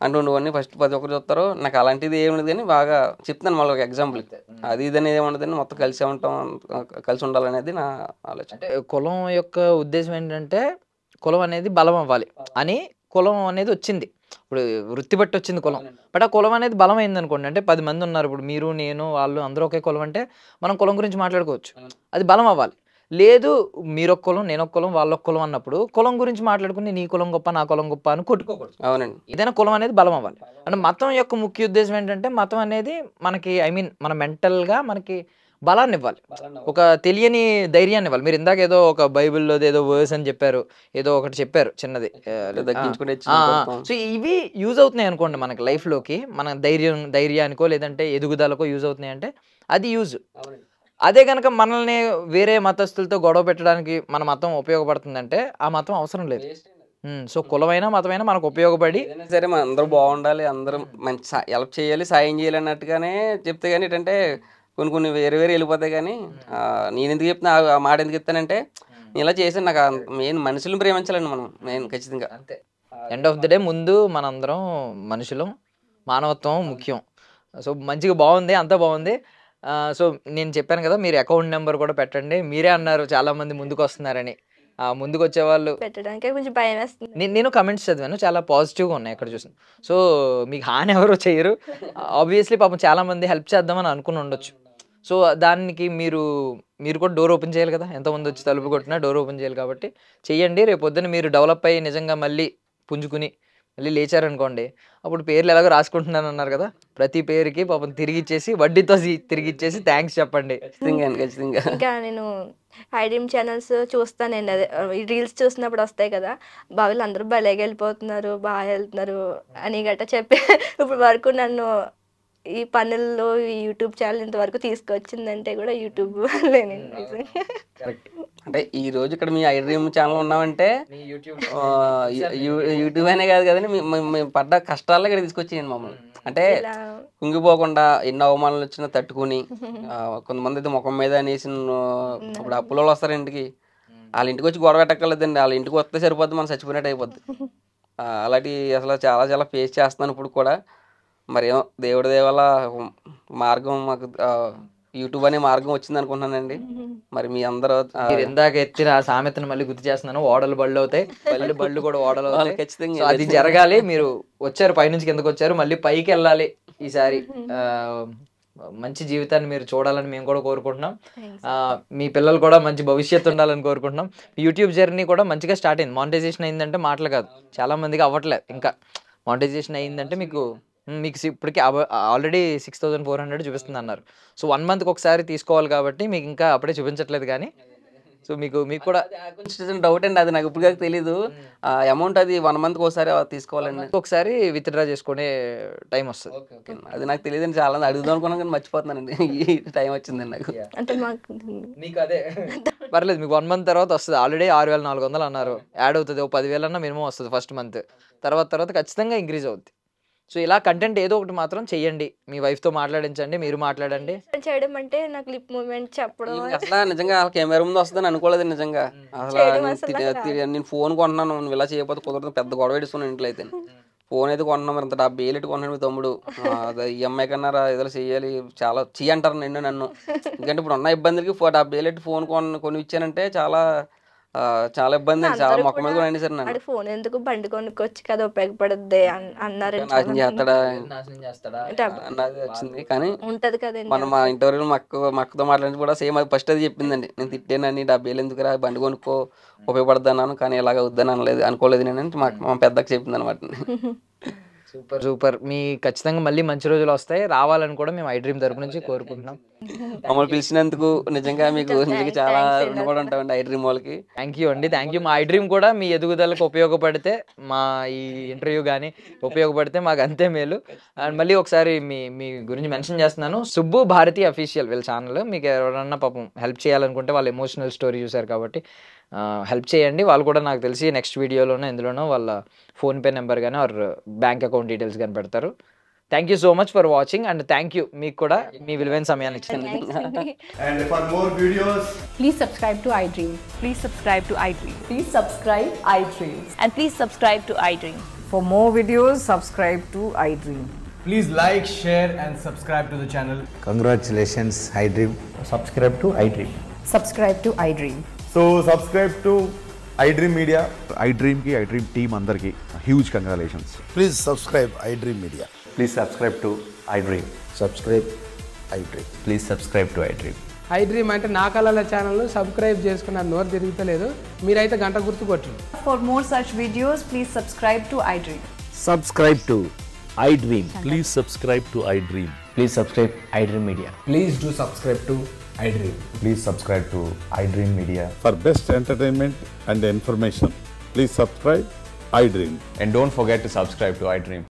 అంటుండవన్నీ ఫస్ట్ 10 ఒక్కరు చూస్తారు. నాకు అలాంటిది ఏమి ఉండదు కానీ బాగా చెప్తాను మళ్ళీ ఒక ఎగ్జాంపుల్, అది ఇది అనేది ఏమి ఉండదని మొత్తం కలిసి ఉండాలనేది నా ఆలోచన. అంటే కులం యొక్క ఉద్దేశం ఏంటంటే కులం అనేది బలం అవ్వాలి అని కులం అనేది వచ్చింది. ఇప్పుడు వృత్తి బట్టి వచ్చింది కులం, బట్ ఆ కులం అనేది బలం అయింది అనుకోండి. అంటే 10 మంది ఉన్నారు, ఇప్పుడు మీరు నేను వాళ్ళు అందరూ ఒకే కులం అంటే మనం కులం గురించి మాట్లాడుకోవచ్చు, అది బలం అవ్వాలి. లేదు మీరొక కులం నేనొక కులం వాళ్ళొక కులం అన్నప్పుడు కులం గురించి మాట్లాడుకుని నీ కులం గొప్ప నా కులం గొప్ప అని కొట్టుకోకూడదు. అవునండి. ఏదైనా కులం అనేది బలం అవ్వాలి. అంటే మతం యొక్క ముఖ్య ఉద్దేశం ఏంటంటే మతం అనేది మనకి ఐ మీన్ మన మెంటల్గా మనకి బలాన్ని ఇవ్వాలి, ఒక తెలియని ధైర్యాన్ని ఇవ్వాలి. మీరు ఇందాక ఏదో ఒక బైబిల్లో ఏదో వర్స్ అని చెప్పారు, ఏదో ఒకటి చెప్పారు చిన్నది. సో ఇవి యూజ్ అవుతున్నాయి అనుకోండి మనకి లైఫ్లోకి, మన ధైర్యానికో లేదంటే ఎదుగుదలకో యూజ్ అవుతున్నాయి అంటే అది యూజ్. అదే కనుక మనల్ని వేరే మతస్థులతో గొడవ పెట్టడానికి మన మతం ఉపయోగపడుతుందంటే ఆ మతం అవసరం లేదు. సో కులమైనా మతమైనా మనకు ఉపయోగపడి సరే మన అందరూ బాగుండాలి, అందరూ మంచి హెల్ప్ చేయాలి, సాయం చేయాలి అన్నట్టుగానే చెప్తే కానీ ఏంటంటే కొన్ని వేరే వెళ్ళిపోతాయి. కానీ నేను ఎందుకు చెప్తున్నా, ఆ మాట ఎందుకు చెప్తానంటే నేను ఇలా చేశాను, నాకు మెయిన్ మనుషులను ప్రేమించాలండి మనం మెయిన్ ఖచ్చితంగా. అంతే, ఎండ్ ఆఫ్ ది డే ముందు మనందరం మనుషులం, మానవత్వం ముఖ్యం. సో మంచిగా బాగుంది, అంతా బాగుంది. సో నేను చెప్పాను కదా మీరు అకౌంట్ నెంబర్ కూడా పెట్టండి, మీరే అన్నారు చాలా మంది ముందుకు వస్తున్నారని. ముందుకు వచ్చే వాళ్ళు పెట్టడానికి కొంచెం భయం వేస్తుంది. నేను కమెంట్స్ చదివాను, చాలా పాజిటివ్గా ఉన్నాయి ఎక్కడ చూసిన. సో మీకు హాని ఎవరో చేయరు, ఆబ్వియస్లీ పాపం చాలా మంది హెల్ప్ చేద్దామని అనుకుని ఉండొచ్చు. సో దానికి మీరు కూడా డోర్ ఓపెన్ చేయాలి కదా, ఎంతమంది వచ్చి తలుపు కొట్టినా డోర్ ఓపెన్ చేయాలి. కాబట్టి చెయ్యండి. రేపు పొద్దున్న మీరు డెవలప్ అయ్యి నిజంగా మళ్ళీ పుంజుకుని మళ్ళీ లేచారనుకోండి, అప్పుడు పేర్లు ఎలాగో రాసుకుంటున్నాను అన్నారు కదా, ప్రతి పేరుకి పాపం తిరిగి ఇచ్చేసి వడ్డీతో తిరిగి ఇచ్చేసి థ్యాంక్స్ చెప్పండి. ఖచ్చితంగా. ఇంకా నేను ఐడ్రీమ్ ఛానల్స్ చూస్తానండి, అదే రీల్స్ చూసినప్పుడు వస్తాయి కదా, బావిలు అందరూ భలేగా వెళ్ళిపోతున్నారు, బాగా వెళ్తున్నారు అని గట్రా చెప్పి ఇప్పుడు వరకు నన్ను ఈ పనుల్లో ఈ యూట్యూబ్ ఛానల్ ఇంతవరకు తీసుకొచ్చిందంటే కూడా యూట్యూబ్ వల్లేనండి. అంటే ఈ రోజు ఇక్కడ మీ ఐ డ్రీమ్ ఛానల్ ఉన్నామంటే యూట్యూబ్ అనే కాదు కదండి, మేము పడ్డ కష్టాల్లో ఇక్కడ తీసుకొచ్చేయండి మమ్మల్ని. అంటే కుంగిపోకుండా ఎన్ని అవమానాలు వచ్చినా తట్టుకుని, కొంతమంది అయితే ముఖం మీద అనేసి ఇప్పుడు అప్పుల వాళ్ళు వస్తారు ఇంటికి, వాళ్ళ ఇంటికి వచ్చి గొడవ పెట్టక్కర్లేదండి, వాళ్ళ ఇంటికి వస్తే సరిపోద్ది, మనం చచ్చిపోయినట్టు అయిపోద్ది. అలాంటి అసలు చాలా చాలా ఫేస్ చేస్తున్నాను ఇప్పుడు కూడా. మరి ఏమో దేవుడి దేవల్ల మార్గం మాకు యూట్యూబ్ అనే మార్గం వచ్చింది అనుకుంటున్నానండి. మరి మీ అందరూ ఇందాక ఎత్తిన ఆ సామెతను మళ్ళీ గుర్తు చేస్తున్నాను, ఓడలు బళ్ళు అవుతాయి, బళ్ళు కూడా ఓడలు అవుతాయి. ఖచ్చితంగా సో అది జరగాలి. మీరు వచ్చారు పైనుంచి కిందకు వచ్చారు, మళ్ళీ పైకి వెళ్ళాలి ఈసారి. మంచి జీవితాన్ని మీరు చూడాలని మేము కూడా కోరుకుంటున్నాం. మీ పిల్లలు కూడా మంచి భవిష్యత్తు ఉండాలని కోరుకుంటున్నాం. యూట్యూబ్ జర్నీ కూడా మంచిగా స్టార్ట్ అయింది. మానిటైజేషన్ అయిందంటే మాటలు కాదు, చాలా మందికి అవ్వట్లేదు. ఇంకా మానిటైజేషన్ అయిందంటే మీకు ఇప్పటికీ ఆల్రెడీ 6400 చూపిస్తుంది అన్నారు. సో 1 monthకి ఒకసారి తీసుకోవాలి కాబట్టి మీకు ఇంకా అప్పుడే చూపించట్లేదు. కానీ సో మీకు కూడా కొంచెం డౌట్ అండి, అది నాకు ఇప్పుడు తెలీదు. అమౌంట్ అది 1 monthకి ఒకసారి తీసుకోవాలండి, ఒకసారి విత్డ్రా చేసుకునే టైం వస్తుంది. అది నాకు తెలియదండి, చాలా అడుగుదాం అనుకున్నాను కానీ మర్చిపోతున్నానండి. ఈ టైం వచ్చిందండి నాకు. అంటే మాకు మీకు అదే పర్లేదు, మీకు 1 month తర్వాత వస్తుంది. ఆల్రెడీ 6400 అన్నారు, యాడ్ అవుతుంది. 10,000 అన్నా మినిమం వస్తుంది ఫస్ట్ మంత్. తర్వాత ఖచ్చితంగా ఇంక్రీజ్ అవుద్ది. సో ఇలా కంటెంట్ ఏదో ఒకటి మాత్రం చెయ్యండి, మీ వైఫ్తో మాట్లాడించండి, మీరు మాట్లాడండి. చేయడం అంటే నాకు లిప్ మూమెంట్ చెప్పడం అసలు నిజంగా కెమెరా ముందు వస్తుందని అనుకోలేదు నిజంగా. అసలు నేను ఫోన్ కొంటున్నాను, నువ్వు ఇలా చేయకపోతే కుదరదు, పెద్ద గొడవ పెట్టుకున్నాను ఇంట్లో. అయితే ఫోన్ అయితే కొంటున్నాం, మరి ఇంత 70,000 కొన్నాడు మీ తమ్ముడు, ఈఎంఐ కన్నా ఏదో చెయ్యాలి, చాలా చెయ్యంటారు నన్ను. ఎందుకంటే ఇప్పుడు ఉన్న ఇబ్బందులకి 70,000 ఫోన్ కొని ఇచ్చానంటే చాలా ఇబ్బంది అండి. చాలా మొక్క మీద కూడా అయినా సరే నన్ను ఫోన్ ఎందుకు బండి కొనుక్కొచ్చి కదా ఉపయోగపడుద్ది అన్నారు. వచ్చింది కానీ ఉంటది కదండి. మనం మా ఇంటర్వ్యూలో మక్కతో మాట్లాడి కూడా సేమ్ అది ఫస్ట్ అది చెప్పిందండి, నేను తిట్టానని 70,000 ఎందుకురా బండి కొనుక్కో ఉపయోగపడద్దు అన్నాను, కానీ ఇలాగ వద్దని అనుకోలేదు నేను, మా పెద్దకి చెప్పింది అనమాట. సూపర్. మీ ఖచ్చితంగా మళ్ళీ మంచి రోజులు వస్తాయి, రావాలని కూడా మేము ఐ డ్రీమ్ తరపు నుంచి కోరుకుంటున్నాం. మమ్మల్ని పిలిచినందుకు నిజంగా మీకు చాలా రుణపడి ఉంటామండి ఐ డ్రీమ్ వాళ్ళకి. థ్యాంక్ యూ అండి, థ్యాంక్ యూ. మా ఐ డ్రీమ్ కూడా మీ ఎదుగుదలకు ఉపయోగపడితే, మా ఈ ఇంటర్వ్యూ కానీ ఉపయోగపడితే మాకు అంతే మేలు. అండ్ మళ్ళీ ఒకసారి మీ గురించి మెన్షన్ చేస్తున్నాను, సుబ్బు భారతి అఫీషియల్ వీళ్ళ ఛానల్. మీకు ఎవరన్నా పాపం హెల్ప్ చేయాలనుకుంటే, వాళ్ళ ఎమోషనల్ స్టోరీ చూసారు కాబట్టి హెల్ప్ చేయండి. వాళ్ళు కూడా నాకు తెలిసి నెక్స్ట్ వీడియోలోనో ఎందులోనో వాళ్ళ ఫోన్పే నెంబర్ కానీ ఆర్ బ్యాంక్ అకౌంట్ డీటెయిల్స్ కానీ పెడతారు. Thank you so much for watching and thank you మీకు కూడా మీ విలువైన సమయాన్ని ఇచ్చింది. And for more videos, please subscribe to iDream. Please subscribe to iDream. Please subscribe iDream. And please subscribe to iDream. For more videos, subscribe to iDream. please like, share and subscribe to the channel. Congratulations, iDream. Subscribe to iDream. Subscribe to iDream. So subscribe to iDream Media. iDream ki iDream team andarki huge congratulations. Please subscribe iDream Media. Please subscribe to iDream. Subscribe iDream. Please subscribe to iDream. iDream అంటే నా కళల channel subscribe చేసుకున్న నోరు తిరుగుతలేదు, మీరైతే గంట గుర్తు కొట్టండి. For more such videos, please subscribe to iDream. Subscribe to iDream. Please subscribe to iDream. Please subscribe iDream Media. Please do subscribe to iDream. Please subscribe to iDream Media. For best entertainment and information, please subscribe iDream. And don't forget to subscribe to iDream.